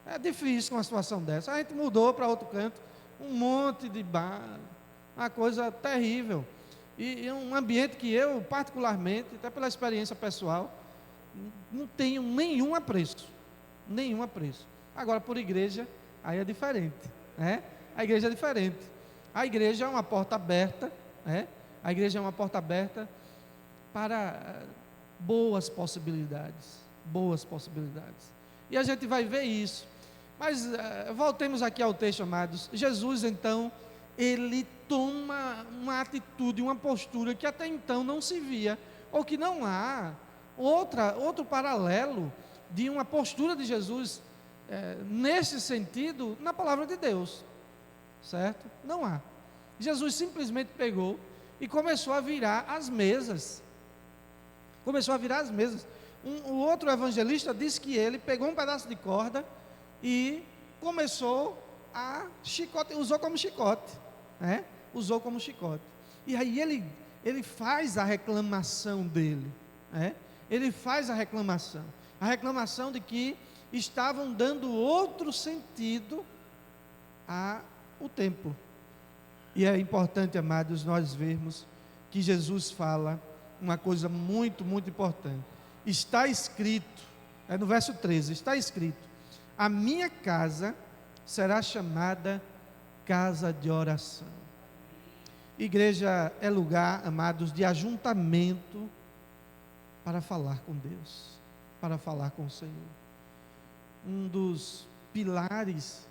é difícil uma situação dessa. A gente mudou para outro canto, um monte de bar, uma coisa terrível, e um ambiente que eu, particularmente, até pela experiência pessoal, não tenho nenhum apreço, Agora, por igreja, aí é diferente, né? A igreja é diferente. A igreja é uma porta aberta, né? A igreja é uma porta aberta para boas possibilidades. E a gente vai ver isso. Mas voltemos aqui ao texto, amados. Jesus, então, ele toma uma atitude, uma postura que até então não se via, ou que não há outro paralelo de uma postura de Jesus nesse sentido na palavra de Deus, certo? Não há. Jesus simplesmente pegou e começou a virar as mesas. O outro evangelista diz que ele pegou um pedaço de corda e começou a usou como chicote, né? E aí ele faz a reclamação dele, né? A reclamação de que estavam dando outro sentido ao templo. E é importante, amados, nós vermos que Jesus fala uma coisa muito, muito importante. Está escrito, no verso 13, está escrito: a minha casa será chamada casa de oração. Igreja é lugar, amados, de ajuntamento para falar com Deus, para falar com o Senhor. Um dos pilares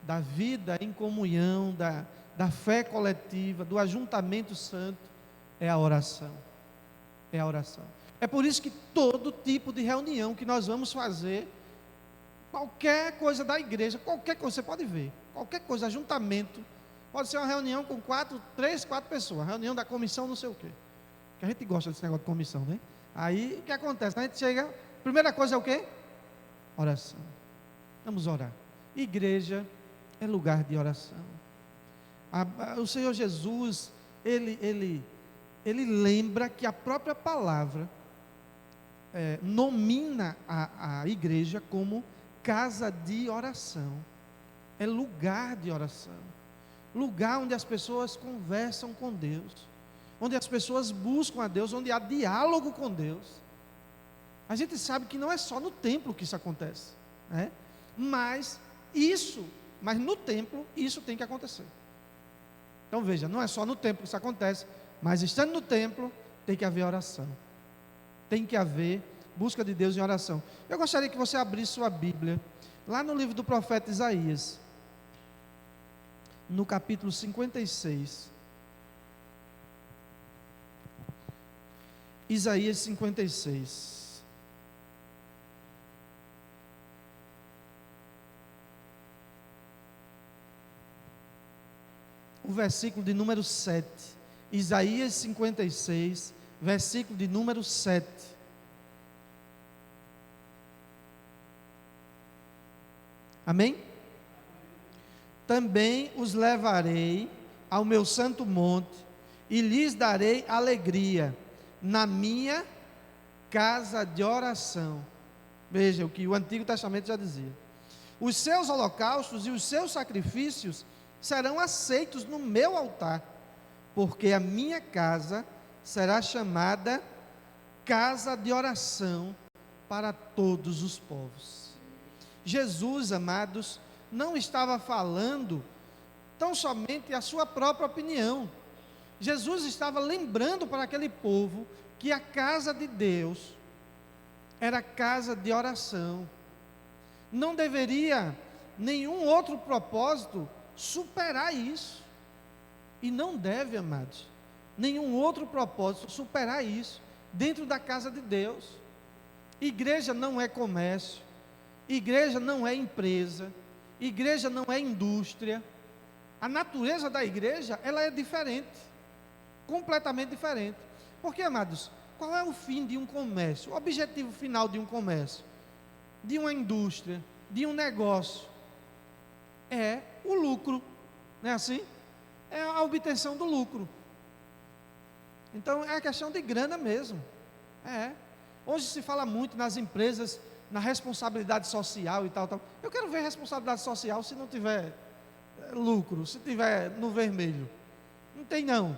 da vida em comunhão, da fé coletiva, do ajuntamento santo, é a oração. É por isso que todo tipo de reunião que nós vamos fazer, qualquer coisa da igreja, qualquer coisa, você pode ver, qualquer coisa, ajuntamento, pode ser uma reunião com 3, 4 pessoas, reunião da comissão não sei o quê, que a gente gosta desse negócio de comissão, né? Aí, o que acontece? A gente chega, primeira coisa é o quê? Oração. Vamos orar. Igreja é lugar de oração. O Senhor Jesus, Ele lembra que a própria palavra nomina a igreja como casa de oração. É lugar de oração. Lugar onde as pessoas conversam com Deus, onde as pessoas buscam a Deus, onde há diálogo com Deus. A gente sabe que não é só no templo que isso acontece, né? Mas no templo isso tem que acontecer. Então veja, não é só no templo que isso acontece, mas estando no templo tem que haver oração, tem que haver busca de Deus em oração. Eu gostaria que você abrisse sua Bíblia lá no livro do profeta Isaías, no capítulo 56. Isaías 56. O versículo de número 7. Isaías 56, versículo de número 7. Amém? Também os levarei ao meu santo monte e lhes darei alegria na minha casa de oração. Veja o que o Antigo Testamento já dizia. Os seus holocaustos e os seus sacrifícios serão aceitos no meu altar, porque a minha casa será chamada casa de oração para todos os povos. Jesus, amados, não estava falando tão somente a sua própria opinião. Jesus estava lembrando para aquele povo que a casa de Deus era casa de oração. Não deveria nenhum outro propósito superar isso. E não deve, amados, nenhum outro propósito superar isso dentro da casa de Deus. Igreja não é comércio, igreja não é empresa, igreja não é indústria. A natureza da igreja, ela é diferente, completamente diferente. Porque, amados, qual é o fim de um comércio? O objetivo final de um comércio, de uma indústria, de um negócio, é o lucro, não é assim? É a obtenção do lucro. Então, é a questão de grana mesmo. Hoje se fala muito nas empresas, na responsabilidade social e tal. Eu quero ver responsabilidade social se não tiver lucro, se tiver no vermelho. Não tem não.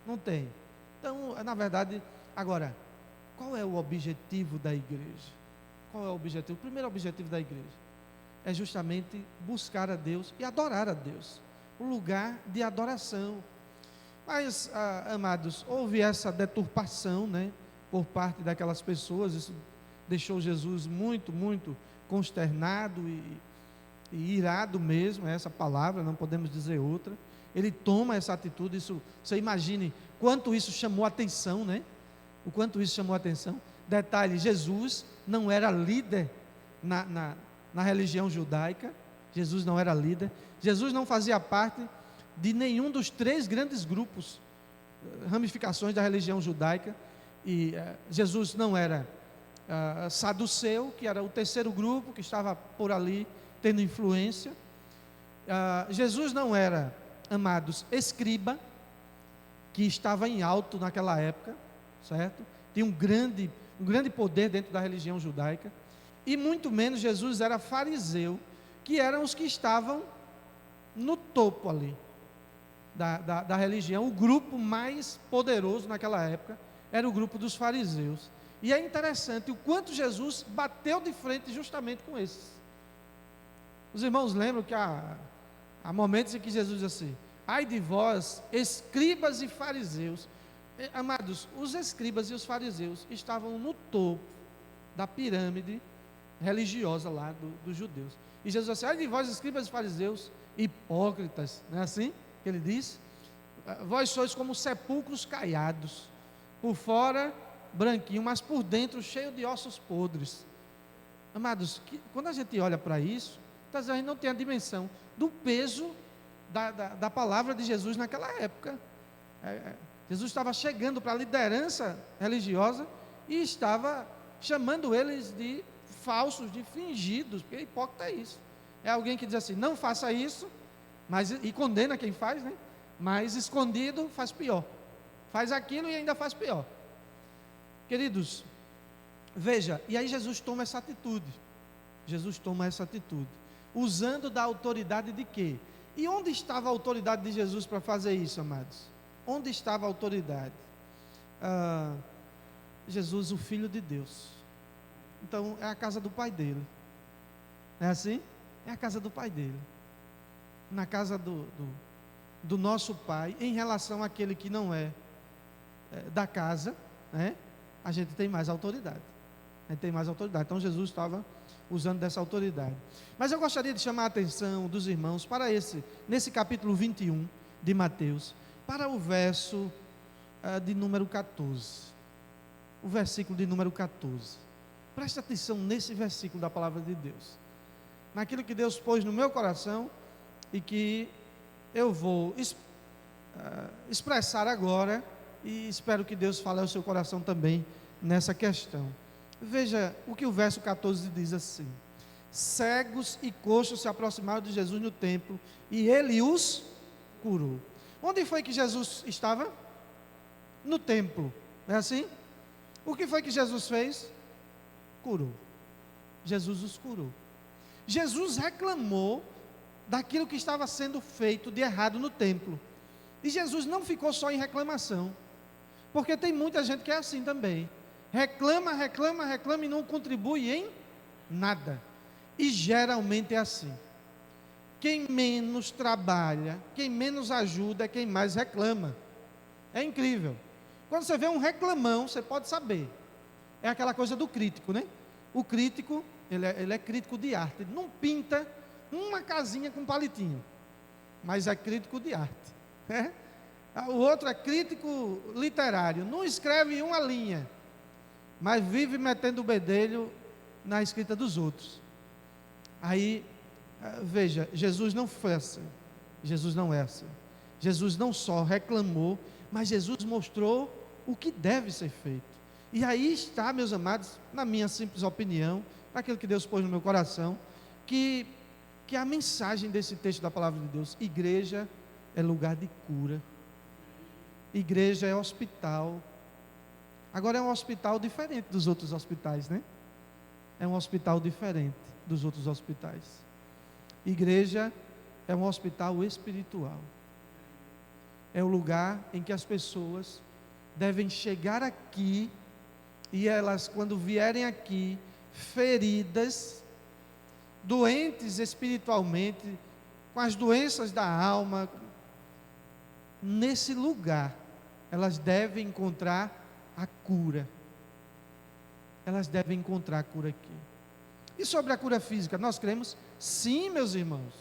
Não tem. Então, na verdade, agora, qual é o objetivo da igreja? Qual é o objetivo? O primeiro objetivo da igreja é justamente buscar a Deus e adorar a Deus. O lugar de adoração. Mas, amados, houve essa deturpação, né, por parte daquelas pessoas. Isso deixou Jesus muito, muito consternado e irado mesmo, é essa palavra, não podemos dizer outra. Ele toma essa atitude, isso, você imagine quanto isso chamou atenção, né? O quanto isso chamou atenção. Detalhe, Jesus não era líder na religião judaica. Jesus não era líder. Jesus não fazia parte de nenhum dos 3 grandes grupos, ramificações da religião judaica. E Jesus não era saduceu, que era o terceiro grupo que estava por ali tendo influência. Jesus não era, amados, escriba, que estava em alto naquela época, certo? Tinha um grande poder dentro da religião judaica. E muito menos Jesus era fariseu, que eram os que estavam no topo ali da religião. O grupo mais poderoso naquela época era o grupo dos fariseus. E é interessante o quanto Jesus bateu de frente justamente com esses. Os irmãos lembram que há momentos em que Jesus diz assim: ai de vós, escribas e fariseus. Amados, os escribas e os fariseus estavam no topo da pirâmide religiosa lá dos judeus. E Jesus disse assim: ai de vós, escribas e fariseus, hipócritas, não é assim que ele diz? Vós sois como sepulcros caiados, por fora branquinho, mas por dentro cheio de ossos podres. Amados, quando a gente olha para isso, a gente não tem a dimensão do peso da palavra de Jesus naquela época. Jesus estava chegando para a liderança religiosa e estava chamando eles de falsos, de fingidos, porque hipócrita é isso. É alguém que diz assim: não faça isso, e condena quem faz, né? Mas escondido faz pior. Faz aquilo e ainda faz pior. Queridos, veja, e aí Jesus toma essa atitude. Jesus toma essa atitude. Usando da autoridade de quê? E onde estava a autoridade de Jesus para fazer isso, amados? Onde estava a autoridade? Jesus, o Filho de Deus. Então, é a casa do Pai dele. Não é assim? É a casa do Pai dele. Na casa do nosso Pai, em relação àquele que não é da casa, né? A gente tem mais autoridade. A gente tem mais autoridade. Então, Jesus estava usando dessa autoridade. Mas eu gostaria de chamar a atenção dos irmãos para nesse capítulo 21 de Mateus, para o verso de número 14. O versículo de número 14. Preste atenção nesse versículo da palavra de Deus. Naquilo que Deus pôs no meu coração e que eu vou expressar agora, e espero que Deus fale ao seu coração também nessa questão. Veja o que o verso 14 diz assim: cegos e coxos se aproximaram de Jesus no templo e ele os curou. Onde foi que Jesus estava? No templo, não é assim? O que foi que Jesus fez? Curou. Jesus os curou. Jesus reclamou daquilo que estava sendo feito de errado no templo. E Jesus não ficou só em reclamação, porque tem muita gente que é assim também. Reclama, reclama, reclama e não contribui em nada. E geralmente é assim. Quem menos trabalha, quem menos ajuda é quem mais reclama. É incrível. Quando você vê um reclamão, você pode saber. É aquela coisa do crítico, né? O crítico, ele é crítico de arte. Ele não pinta uma casinha com palitinho, mas é crítico de arte. Né? O outro é crítico literário. Não escreve uma linha, mas vive metendo o bedelho na escrita dos outros. Aí, veja, Jesus não foi assim. Jesus não é assim. Jesus não só reclamou, mas Jesus mostrou o que deve ser feito. E aí está, meus amados, na minha simples opinião, aquilo que Deus pôs no meu coração, que a mensagem desse texto da palavra de Deus: igreja é lugar de cura, igreja é hospital. Agora é um hospital diferente dos outros hospitais, né? É um hospital diferente dos outros hospitais. Igreja é um hospital espiritual. É o lugar em que as pessoas devem chegar aqui, e elas, quando vierem aqui, feridas, doentes espiritualmente, com as doenças da alma, nesse lugar, elas devem encontrar a cura. Elas devem encontrar a cura aqui. E sobre a cura física, nós cremos? Sim, meus irmãos.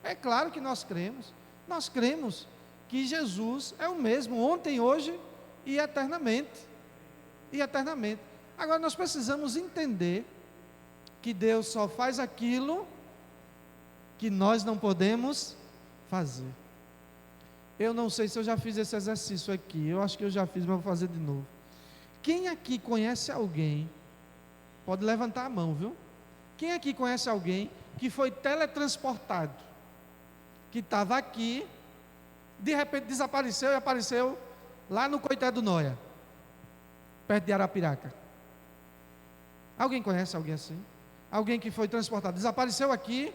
É claro que nós cremos. Nós cremos que Jesus é o mesmo ontem, hoje e eternamente. E eternamente. Agora nós precisamos entender que Deus só faz aquilo que nós não podemos fazer. Eu não sei se eu já fiz esse exercício aqui. Eu acho que eu já fiz, mas vou fazer de novo. Quem aqui conhece alguém, pode levantar a mão, viu? Quem aqui conhece alguém que foi teletransportado, que estava aqui, de repente desapareceu e apareceu lá no Coité do Noia, perto de Arapiraca? Alguém conhece alguém assim? Alguém que foi transportado, desapareceu aqui,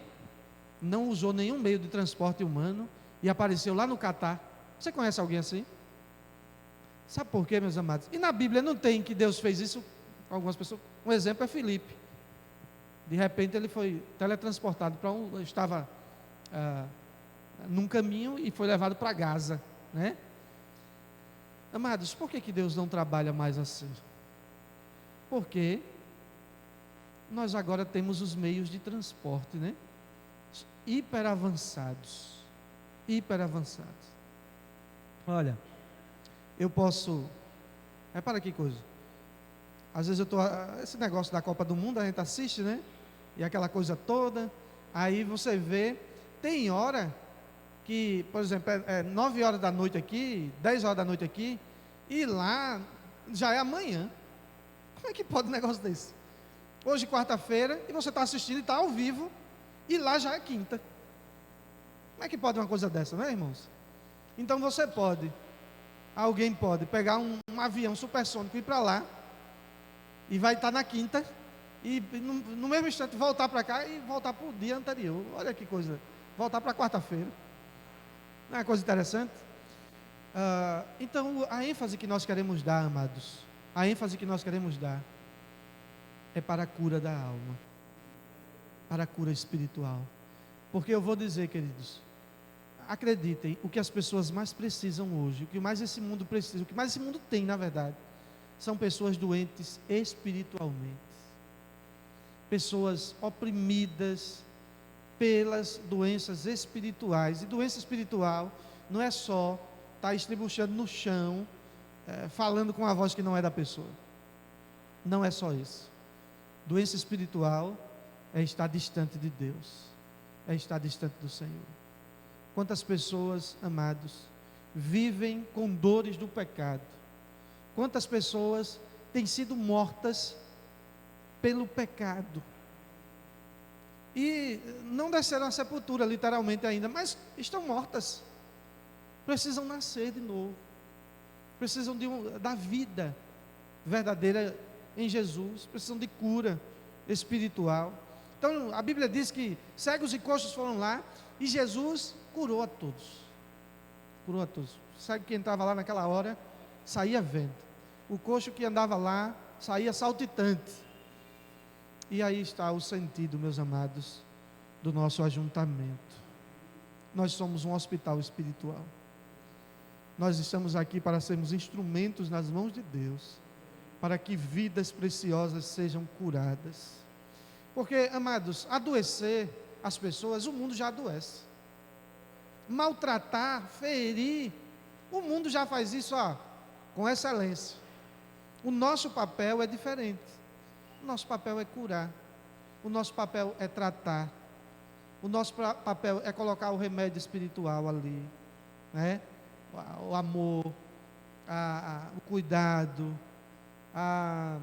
não usou nenhum meio de transporte humano e apareceu lá no Catar. Você conhece alguém assim? Sabe por quê, meus amados? E na Bíblia não tem que Deus fez isso com algumas pessoas. Um exemplo é Filipe. De repente ele foi teletransportado para estava num caminho e foi levado para Gaza, né? Amados, por que Deus não trabalha mais assim? Porque nós agora temos os meios de transporte, né? Hiper avançados. Olha, eu posso... Repara que coisa. Às vezes eu estou... Esse negócio da Copa do Mundo, a gente assiste, né? E aquela coisa toda. Aí você vê... Tem hora que, por exemplo, 9 horas da noite aqui, 10 horas da noite aqui, e lá já é amanhã. Como é que pode um negócio desse? Hoje, quarta-feira, e você está assistindo e está ao vivo, e lá já é quinta. Como é que pode uma coisa dessa, né, irmãos? Então você pode, alguém pode pegar um avião supersônico e ir para lá, e vai estar na quinta, e no mesmo instante voltar para cá e voltar para o dia anterior. Olha que coisa, voltar para quarta-feira. Não é uma coisa interessante? Então, a ênfase que nós queremos dar, amados, a ênfase que nós queremos dar é para a cura da alma, para a cura espiritual. Porque eu vou dizer, queridos, acreditem, o que as pessoas mais precisam hoje, o que mais esse mundo precisa, o que mais esse mundo tem, na verdade, são pessoas doentes espiritualmente, pessoas oprimidas pelas doenças espirituais. E doença espiritual não é só estar estribuchando no chão, falando com a voz que não é da pessoa. Não é só isso. Doença espiritual é estar distante de Deus, é estar distante do Senhor. Quantas pessoas, amados, vivem com dores do pecado? Quantas pessoas têm sido mortas pelo pecado? E não desceram à sepultura, literalmente ainda, mas estão mortas. Precisam nascer de novo. Precisam da vida verdadeira em Jesus. Precisam de cura espiritual. Então, a Bíblia diz que cegos e coxos foram lá e Jesus curou a todos. Curou a todos. O cego que entrava lá naquela hora, saía vendo. O coxo que andava lá, saía saltitante. E aí está o sentido, meus amados, do nosso ajuntamento. Nós somos um hospital espiritual. Nós estamos aqui para sermos instrumentos nas mãos de Deus, para que vidas preciosas sejam curadas. Porque, amados, adoecer as pessoas, o mundo já adoece. Maltratar, ferir, o mundo já faz isso, com excelência. O nosso papel é diferente. O nosso papel é curar. O nosso papel é tratar. O nosso papel é colocar o remédio espiritual ali, né? O amor, o cuidado, a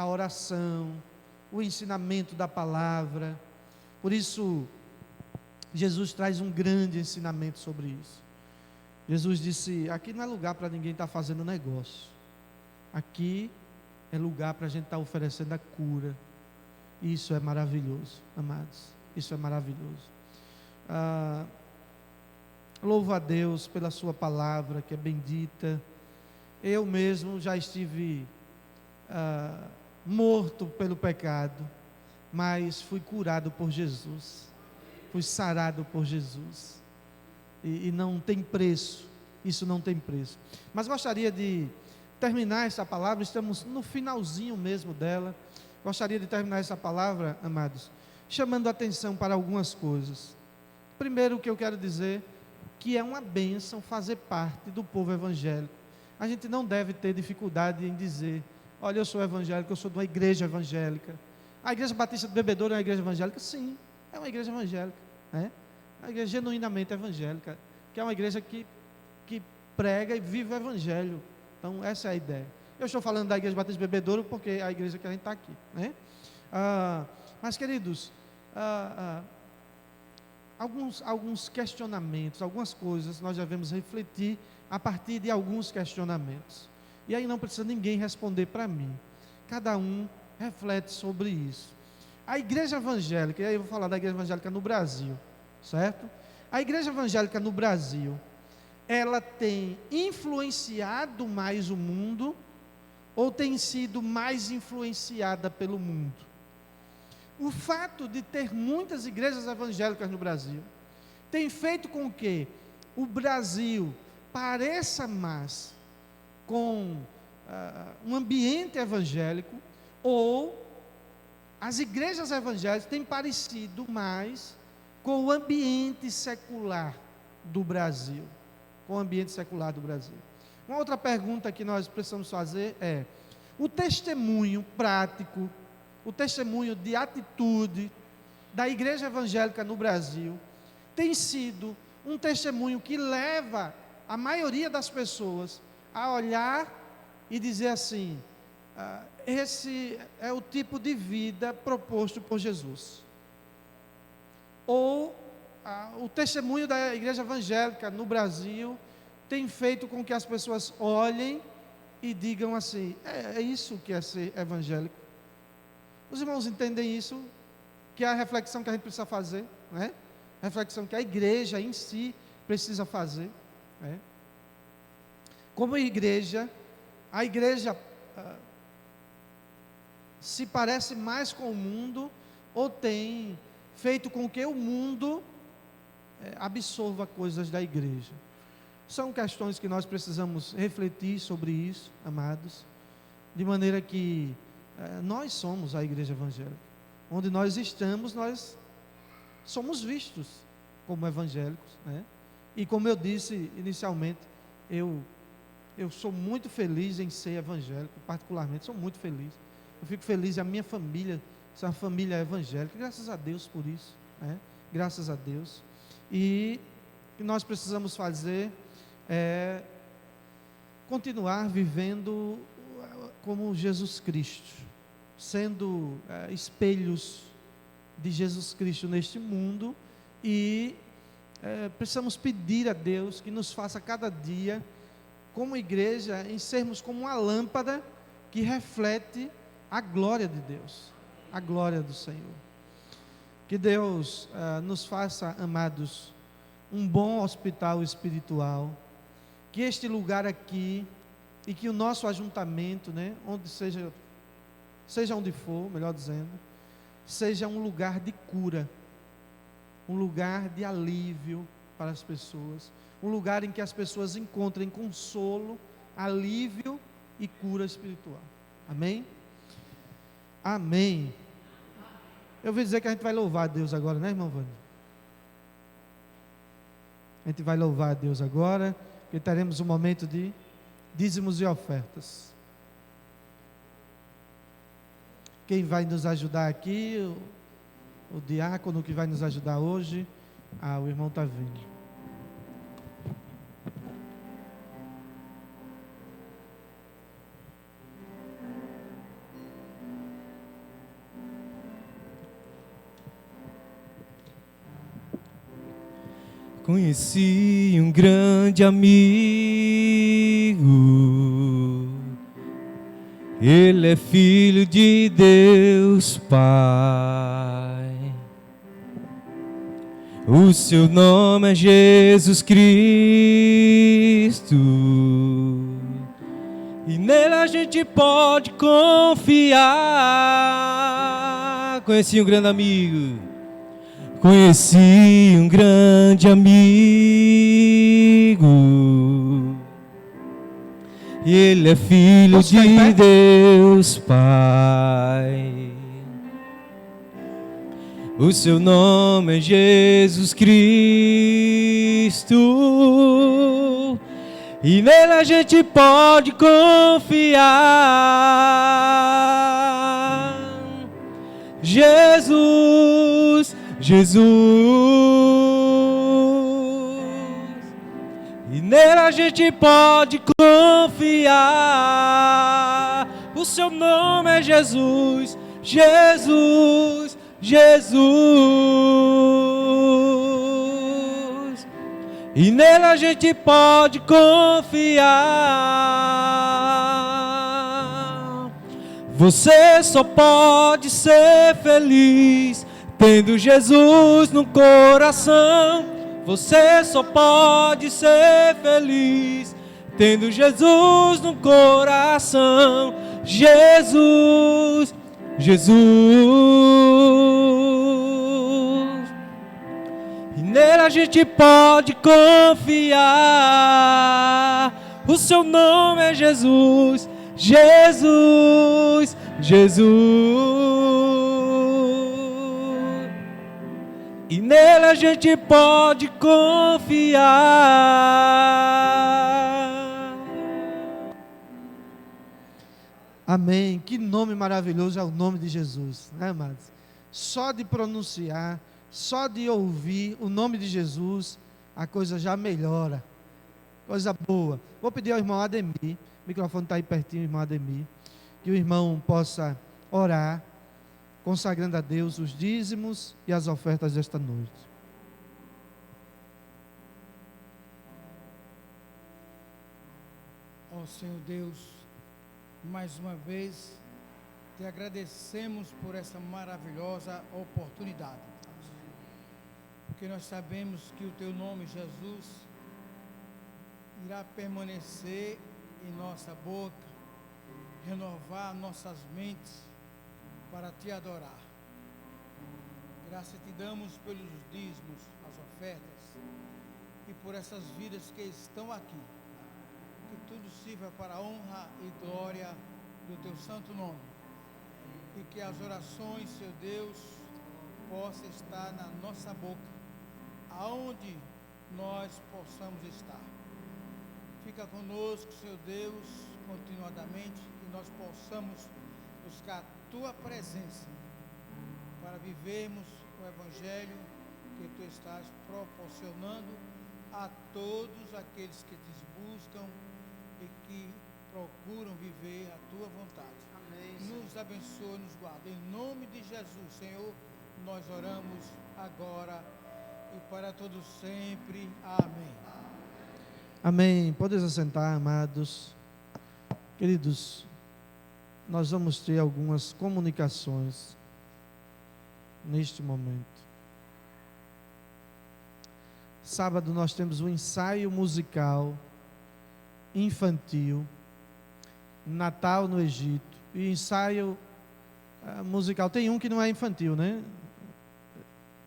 oração, o ensinamento da palavra. Por isso, Jesus traz um grande ensinamento sobre isso. Jesus disse: aqui não é lugar para ninguém estar fazendo negócio. Aqui é lugar para a gente estar oferecendo a cura. E isso é maravilhoso, amados. Isso é maravilhoso. Louvo a Deus pela sua palavra, que é bendita. Eu mesmo já estive morto pelo pecado, mas fui curado por Jesus, fui sarado por Jesus, e não tem preço, isso não tem preço. Mas gostaria de terminar essa palavra, estamos no finalzinho mesmo dela. Gostaria de terminar essa palavra, amados, chamando a atenção para algumas coisas. Primeiro, o que eu quero dizer, que é uma bênção fazer parte do povo evangélico. A gente não deve ter dificuldade em dizer: olha, eu sou evangélico, eu sou de uma igreja evangélica. A Igreja Batista do Bebedouro é uma igreja evangélica? Sim, é uma igreja evangélica, né? É uma igreja genuinamente evangélica, que é uma igreja que prega e vive o evangelho. Então, essa é a ideia. Eu estou falando da Igreja Batista do Bebedouro porque é a igreja que a gente está aqui, né? Mas, queridos, alguns questionamentos, algumas coisas nós devemos refletir a partir de alguns questionamentos. E aí não precisa ninguém responder para mim. Cada um reflete sobre isso. A igreja evangélica, e aí eu vou falar da igreja evangélica no Brasil, certo? A igreja evangélica no Brasil, ela tem influenciado mais o mundo ou tem sido mais influenciada pelo mundo? O fato de ter muitas igrejas evangélicas no Brasil tem feito com que o Brasil pareça mais com um ambiente evangélico, ou as igrejas evangélicas têm parecido mais com o ambiente secular do Brasil, com o ambiente secular do Brasil. Uma outra pergunta que nós precisamos fazer é: o testemunho prático, o testemunho de atitude da igreja evangélica no Brasil tem sido um testemunho que leva a maioria das pessoas a olhar e dizer assim: esse é o tipo de vida proposto por Jesus? Ou o testemunho da igreja evangélica no Brasil tem feito com que as pessoas olhem e digam assim: é isso que é ser evangélico? Os irmãos entendem isso? Que é a reflexão que a gente precisa fazer, né? A reflexão que a igreja em si precisa fazer, né? Como igreja, a igreja se parece mais com o mundo, ou tem feito com que o mundo absorva coisas da igreja? São questões que nós precisamos refletir sobre isso, amados, de maneira que nós somos a igreja evangélica. Onde nós estamos, nós somos vistos como evangélicos, né? E como eu disse inicialmente, eu sou muito feliz em ser evangélico, particularmente, sou muito feliz. Eu fico feliz em a minha família ser uma família evangélica, graças a Deus por isso, né? Graças a Deus. E o que nós precisamos fazer é continuar vivendo como Jesus Cristo, sendo espelhos de Jesus Cristo neste mundo, e precisamos pedir a Deus que nos faça cada dia, como igreja, em sermos como uma lâmpada que reflete a glória de Deus, a glória do Senhor. Que Deus nos faça, amados, um bom hospital espiritual. Que este lugar aqui e que o nosso ajuntamento, né, onde seja onde for, melhor dizendo, seja um lugar de cura, um lugar de alívio para as pessoas, um lugar em que as pessoas encontrem consolo, alívio e cura espiritual. Amém? Amém. Eu ouvi dizer que a gente vai louvar a Deus agora, né, irmão Vânia? A gente vai louvar a Deus agora, e teremos um momento de dízimos e ofertas. Quem vai nos ajudar aqui, o diácono que vai nos ajudar hoje, o irmão está vindo. Conheci um grande amigo, ele é filho de Deus Pai, o seu nome é Jesus Cristo, e nele a gente pode confiar. Conheci um grande amigo. Conheci um grande amigo, ele é filho de Deus Pai, o seu nome é Jesus Cristo, e nele a gente pode confiar. Jesus, e nele a gente pode confiar. O seu nome é Jesus, Jesus, Jesus, e nele a gente pode confiar. Você só pode ser feliz tendo Jesus no coração. Você só pode ser feliz tendo Jesus no coração. Jesus, Jesus, e nele a gente pode confiar. O seu nome é Jesus, Jesus, Jesus, e nele a gente pode confiar. Amém. Que nome maravilhoso é o nome de Jesus, né, amados? Só de pronunciar, só de ouvir o nome de Jesus, a coisa já melhora. Coisa boa. Vou pedir ao irmão Ademir, o microfone está aí pertinho, irmão Ademir, que o irmão possa orar, consagrando a Deus os dízimos e as ofertas desta noite. Ó Senhor Deus, mais uma vez te agradecemos por essa maravilhosa oportunidade, porque nós sabemos que o teu nome, Jesus, irá permanecer em nossa boca, renovar nossas mentes para te adorar. Graças te damos pelos dízimos, as ofertas, e por essas vidas que estão aqui. Que tudo sirva para a honra e glória do teu santo nome. E que as orações, Senhor Deus, possam estar na nossa boca, aonde nós possamos estar. Fica conosco, Senhor Deus, continuadamente, que nós possamos buscar a tua presença para vivermos o Evangelho que tu estás proporcionando a todos aqueles que te buscam e que procuram viver a tua vontade. Amém. Nos abençoe, nos guarda. Em nome de Jesus, Senhor, nós oramos agora e para todos sempre. Amém. Amém. Podem assentar, amados. Queridos, nós vamos ter algumas comunicações. neste momento. Sábado nós temos um ensaio musical infantil, Natal no Egito, e ensaio musical. Tem um que não é infantil, né?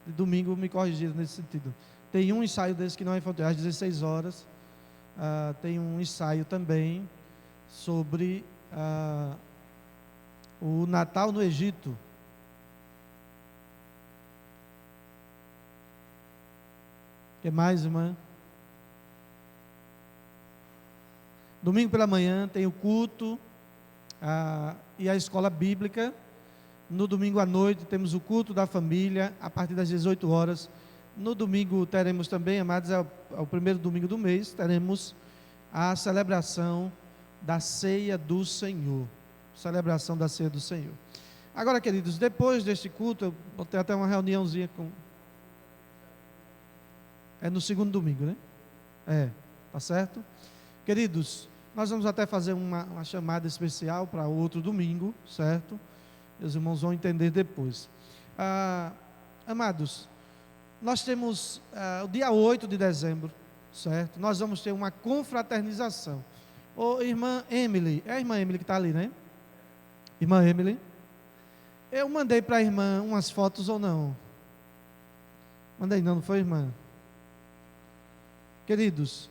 Domingo me corrigiram nesse sentido. Tem um ensaio desse que não é infantil, às 16 horas. Tem um ensaio também sobre o Natal no Egito. O que mais, irmã? Domingo pela manhã tem o culto e a escola bíblica. No domingo à noite temos o culto da família, a partir das 18 horas. No domingo teremos também, amados, é o primeiro domingo do mês, teremos a celebração da ceia do Senhor. Celebração da ceia do Senhor. Agora, queridos, depois deste culto, eu vou ter até uma reuniãozinha com... É no segundo domingo, né? Tá certo? Queridos, nós vamos até fazer uma chamada especial para outro domingo, certo? Os irmãos vão entender depois. Amados, nós temos o dia 8 de dezembro, certo? Nós vamos ter uma confraternização. Irmã Emily, é a irmã Emily que está ali, né? Irmã Emily, eu mandei para a irmã umas fotos ou não? Mandei não foi, irmã? Queridos,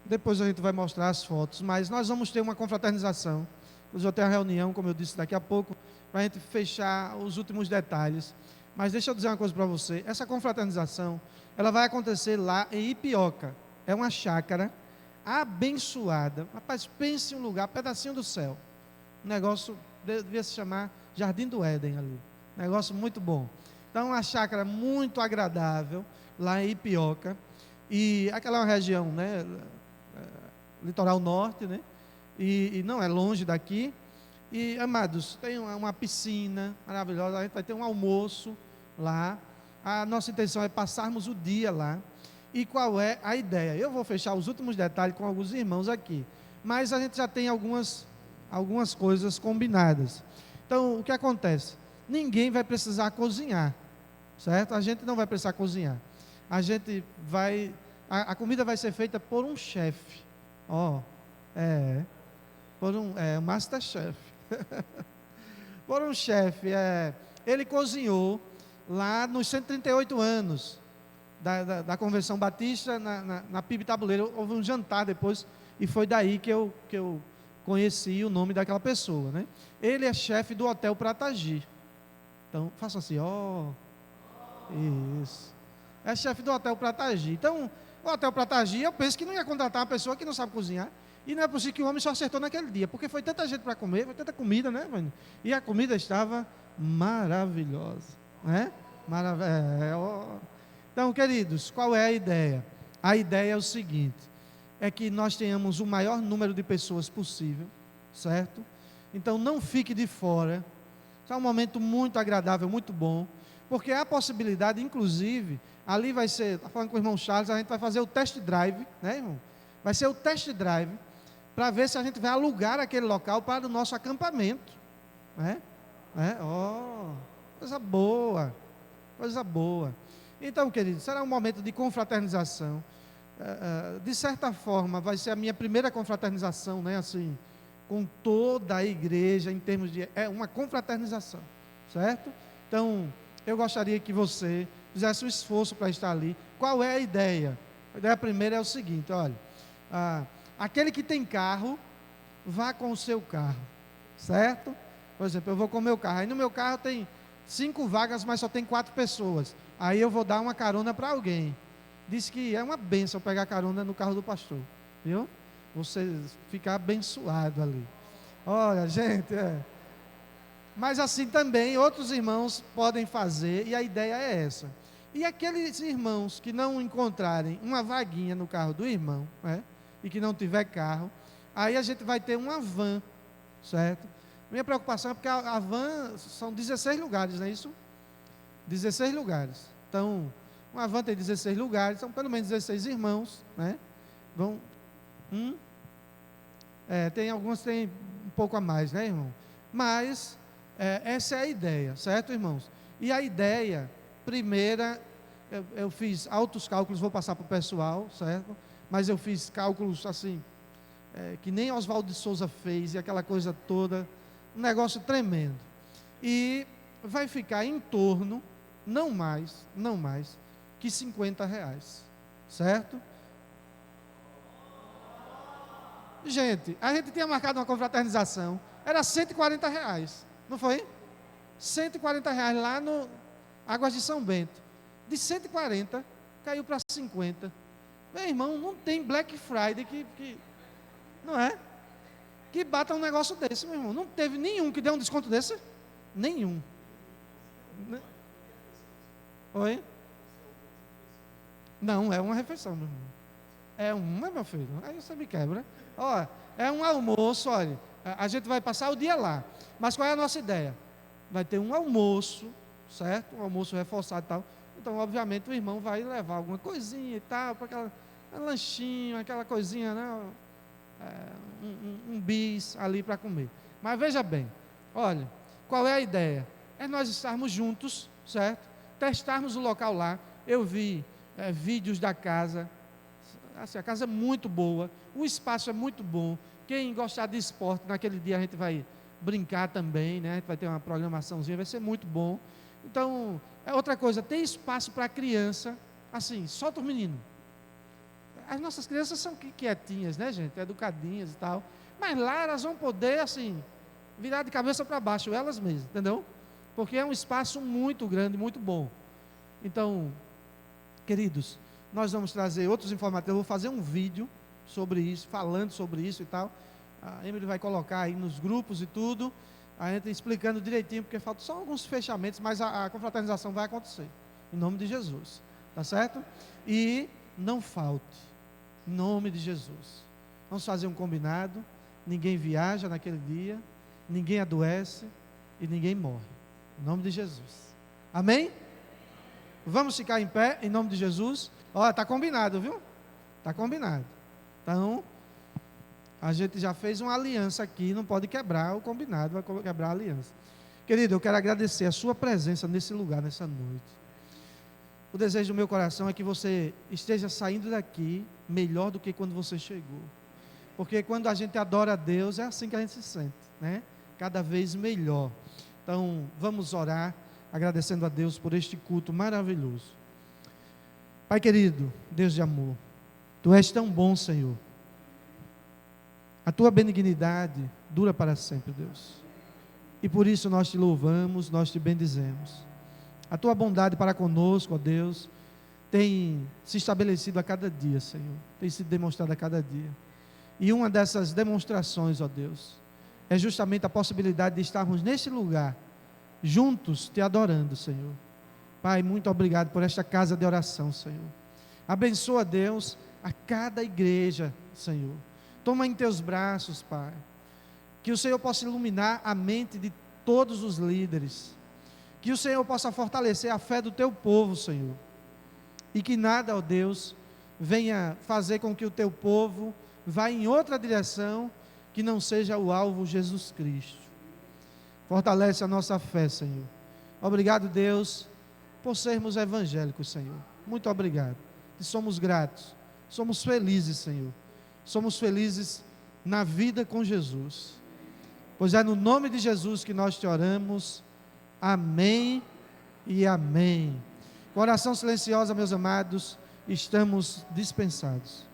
depois a gente vai mostrar as fotos, mas nós vamos ter uma confraternização. Nós vamos ter uma reunião, como eu disse, daqui a pouco, para a gente fechar os últimos detalhes. Mas deixa eu dizer uma coisa para você, essa confraternização, ela vai acontecer lá em Ipioca. É uma chácara abençoada. Rapaz, pense em um lugar, pedacinho do céu. Um negócio, devia se chamar Jardim do Éden ali. Negócio muito bom. Então, uma chácara muito agradável, lá em Ipioca. E aquela é uma região, né, litoral norte, né, e não é longe daqui. E, amados, tem uma piscina maravilhosa, a gente vai ter um almoço lá. A nossa intenção é passarmos o dia lá. E qual é a ideia? Eu vou fechar os últimos detalhes com alguns irmãos aqui, mas a gente já tem algumas coisas combinadas. Então, o que acontece? Ninguém vai precisar cozinhar, certo? A gente não vai precisar cozinhar. A comida vai ser feita por um chefe. Por um Masterchef. Por um chefe. Ele cozinhou lá nos 138 anos da Convenção Batista, na PIB Tabuleiro. Houve um jantar depois, e foi daí que eu conheci o nome daquela pessoa, né? Ele é chefe do Hotel Pratagi. Então, faça assim, isso. É chefe do Hotel Pratagi. Então, o Hotel Pratagi, eu penso que não ia contratar uma pessoa que não sabe cozinhar. E não é possível que o homem só acertou naquele dia, porque foi tanta gente para comer, foi tanta comida, né, mano? E a comida estava maravilhosa, né? Então, queridos, qual é a ideia? A ideia é o seguinte, é que nós tenhamos o maior número de pessoas possível, certo? Então, não fique de fora. É um momento muito agradável, muito bom, porque há a possibilidade, inclusive, ali vai ser, está falando com o irmão Charles, a gente vai fazer o test drive, né, irmão? Vai ser o test drive, para ver se a gente vai alugar aquele local para o nosso acampamento, né? Coisa boa, coisa boa. Então, queridos, será um momento de confraternização. De certa forma, vai ser a minha primeira confraternização, né, assim, com toda a igreja, em termos de... É uma confraternização, certo? Então, eu gostaria que você fizesse um esforço para estar ali. Qual é a ideia? A ideia primeira é o seguinte, olha, aquele que tem carro, vá com o seu carro, certo? Por exemplo, eu vou com o meu carro, aí no meu carro tem 5 vagas, mas só tem 4 pessoas, aí eu vou dar uma carona para alguém. Diz que é uma bênção pegar carona no carro do pastor, viu? Você ficar abençoado ali. Olha, gente, mas assim também outros irmãos podem fazer, e a ideia é essa. E aqueles irmãos que não encontrarem uma vaguinha no carro do irmão, né, e que não tiver carro, aí a gente vai ter uma van, certo? Minha preocupação é porque a van são 16 lugares, não é isso? 16 lugares. Então, uma van tem 16 lugares, são pelo menos 16 irmãos, né? Tem alguns tem um pouco a mais, né, irmão? Mas essa é a ideia, certo, irmãos? E a ideia, primeira, eu fiz altos cálculos, vou passar para o pessoal, certo? Mas eu fiz cálculos assim, que nem Oswaldo de Souza fez, e aquela coisa toda, um negócio tremendo. E vai ficar em torno, não mais que R$50, certo? Gente, a gente tinha marcado uma confraternização, era R$140, não foi? R$140 lá no Águas de São Bento. De 140 caiu para 50. Meu irmão, não tem Black Friday que não é? Que bata um negócio desse, meu irmão. Não teve nenhum que dê um desconto desse? Nenhum. Oi? Não, é uma refeição, meu irmão. É uma, meu filho. Aí você me quebra. Ó, é um almoço, olha. A gente vai passar o dia lá. Mas qual é a nossa ideia? Vai ter um almoço, certo? Um almoço reforçado e tal. Então, obviamente, o irmão vai levar alguma coisinha e tal, para aquela lanchinho, aquela coisinha, né? Um bis ali para comer. Mas veja bem, olha, qual é a ideia? É nós estarmos juntos, certo? Testarmos o local lá. Eu vi vídeos da casa, assim, a casa é muito boa, o espaço é muito bom. Quem gostar de esporte, naquele dia a gente vai brincar também, né? A gente vai ter uma programaçãozinha, vai ser muito bom. Então, outra coisa, tem espaço para criança, assim, solta os meninos. As nossas crianças são quietinhas, né, gente? Educadinhas e tal. Mas lá elas vão poder, assim, virar de cabeça para baixo, elas mesmas, entendeu? Porque é um espaço muito grande, muito bom. Então, queridos, nós vamos trazer outros informativos. Eu vou fazer um vídeo sobre isso, falando sobre isso e tal. A Emily vai colocar aí nos grupos e tudo. A gente explicando direitinho, porque faltam só alguns fechamentos, mas a confraternização vai acontecer. Em nome de Jesus. Tá certo? E não falte. Em nome de Jesus. Vamos fazer um combinado. Ninguém viaja naquele dia. Ninguém adoece. E ninguém morre. Em nome de Jesus. Amém? Vamos ficar em pé, em nome de Jesus. Ó, está combinado, viu? Está combinado. Então, a gente já fez uma aliança aqui, não pode quebrar o combinado, vai quebrar a aliança. Querido, eu quero agradecer a sua presença nesse lugar, nessa noite. O desejo do meu coração é que você esteja saindo daqui melhor do que quando você chegou. Porque quando a gente adora a Deus, é assim que a gente se sente, né? Cada vez melhor. Então, vamos orar, agradecendo a Deus por este culto maravilhoso. Pai querido, Deus de amor, Tu és tão bom, Senhor. A Tua benignidade dura para sempre, Deus. E por isso nós Te louvamos, nós Te bendizemos. A Tua bondade para conosco, ó Deus, tem se estabelecido a cada dia, Senhor. Tem sido demonstrada a cada dia. E uma dessas demonstrações, ó Deus, é justamente a possibilidade de estarmos neste lugar, juntos, Te adorando, Senhor. Pai, muito obrigado por esta casa de oração, Senhor. Abençoa, Deus, a cada igreja, Senhor. Toma em Teus braços, Pai. Que o Senhor possa iluminar a mente de todos os líderes. Que o Senhor possa fortalecer a fé do Teu povo, Senhor. E que nada, ó Deus, venha fazer com que o Teu povo vá em outra direção que não seja o alvo Jesus Cristo. Fortalece a nossa fé, Senhor. Obrigado, Deus, por sermos evangélicos, Senhor. Muito obrigado. E somos gratos. Somos felizes, Senhor. Somos felizes na vida com Jesus. Pois é no nome de Jesus que nós Te oramos. Amém e amém. Com oração silenciosa, meus amados, estamos dispensados.